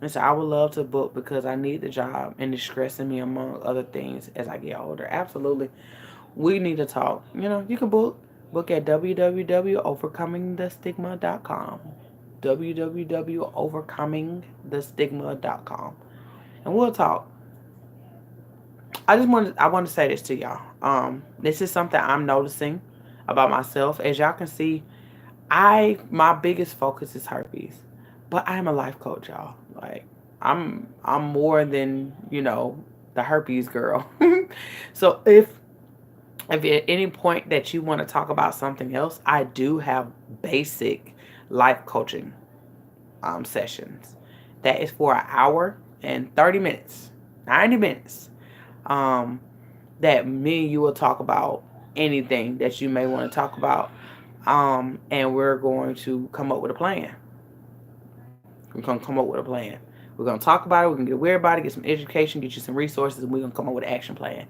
And so I would love to book because I need the job and it's stressing me among other things as I get older. Absolutely. We need to talk. You know, you can book at www.overcomingrthestigma.com. www.overcomingrthestigma.com. And we'll talk. I want to say this to y'all. This is something I'm noticing about myself. As y'all can see, my biggest focus is herpes. But I'm a life coach, y'all. Like I'm more than, the herpes girl. So if at any point that you want to talk about something else, I do have basic life coaching sessions. That is for an hour and 30 minutes, 90 minutes. That me and you will talk about anything that you may want to talk about. And we're going to come up with a plan. We're going to come up with a plan. We're going to talk about it. We're going to get weird about it, get some education, get you some resources, and we're going to come up with an action plan.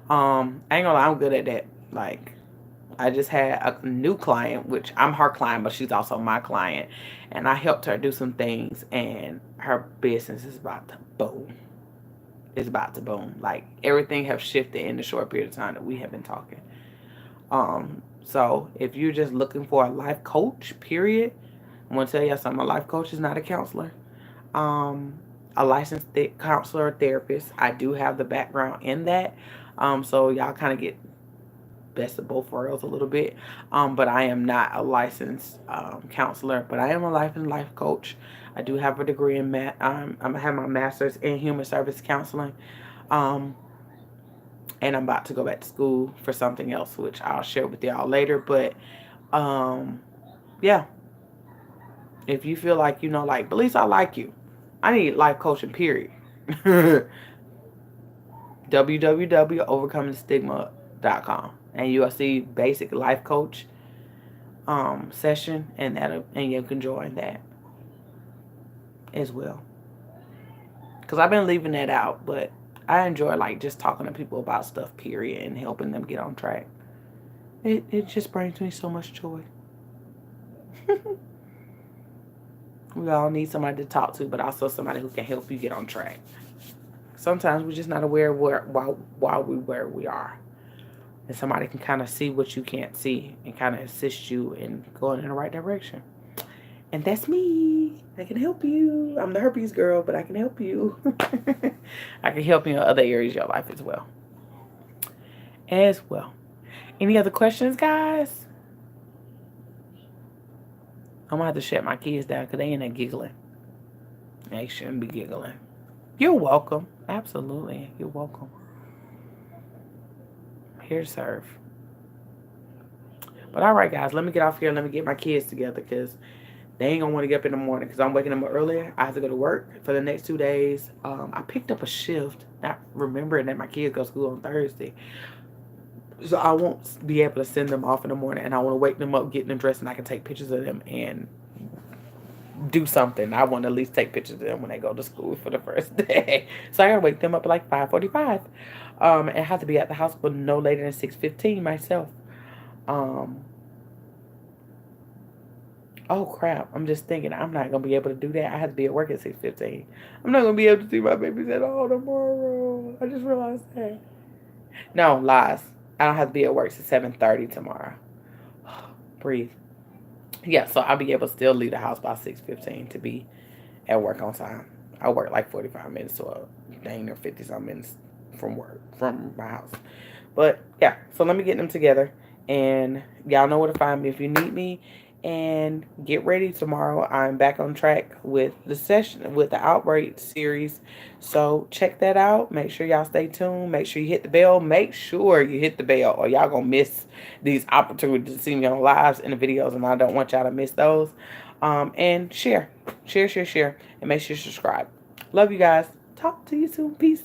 I ain't gonna lie, I'm good at that. Like, I just had a new client, which I'm her client, but she's also my client. And I helped her do some things, and her business is about to boom. It's about to boom. Like, everything has shifted in the short period of time that we have been talking. So if you're just looking for a life coach, period, I'm gonna tell you something. A life coach is not a counselor. A licensed counselor or therapist. I do have the background in that. So y'all kind of get best of both worlds a little bit. But I am not a licensed counselor, but I am a life coach. I do have a degree in I have my master's in human service counseling. And I'm about to go back to school for something else, which I'll share with y'all later. But yeah. If you feel like, like, Belize, I like you. I need life coaching, period. www.overcomingrthestigma.com. And you'll see basic life coach session, and you can join that as well. Because I've been leaving that out, but I enjoy, like, just talking to people about stuff, period, and helping them get on track. It just brings me so much joy. We all need somebody to talk to, but also somebody who can help you get on track. Sometimes we're just not aware why where we are. And somebody can kind of see what you can't see and kind of assist you in going in the right direction. And that's me. I can help you. I'm the herpes girl, but I can help you. I can help you in other areas of your life as well. Any other questions, guys? I'm going to have to shut my kids down because they in there giggling. They shouldn't be giggling. You're welcome. Absolutely. You're welcome. Here to serve. But all right, guys. Let me get off here and let me get my kids together because they ain't going to want to get up in the morning because I'm waking them up earlier. I have to go to work for the next 2 days. I picked up a shift, not remembering that my kids go to school on Thursday. So I won't be able to send them off in the morning, and I want to wake them up, get them dressed, and I can take pictures of them and do something. I want to at least take pictures of them when they go to school for the first day. So I got to wake them up at like 5:45. And I have to be at the hospital no later than 6:15 myself. Oh, crap. I'm just thinking I'm not going to be able to do that. I have to be at work at 6:15. I'm not going to be able to see my babies at all tomorrow. I just realized that. No, lies. I don't have to be at work till 7:30 tomorrow. Breathe. Yeah, so I'll be able to still leave the house by 6:15 to be at work on time. I work like 45 minutes or 50-some minutes from my house. But yeah, so let me get them together. And y'all know where to find me if you need me. And get ready tomorrow. I'm back on track with the Outbreak series. So check that out. Make sure y'all stay tuned. Make sure you hit the bell. Make sure you hit the bell or y'all gonna miss these opportunities to see me on lives and the videos, and I don't want y'all to miss those. And share. And make sure you subscribe. Love you guys. Talk to you soon. Peace.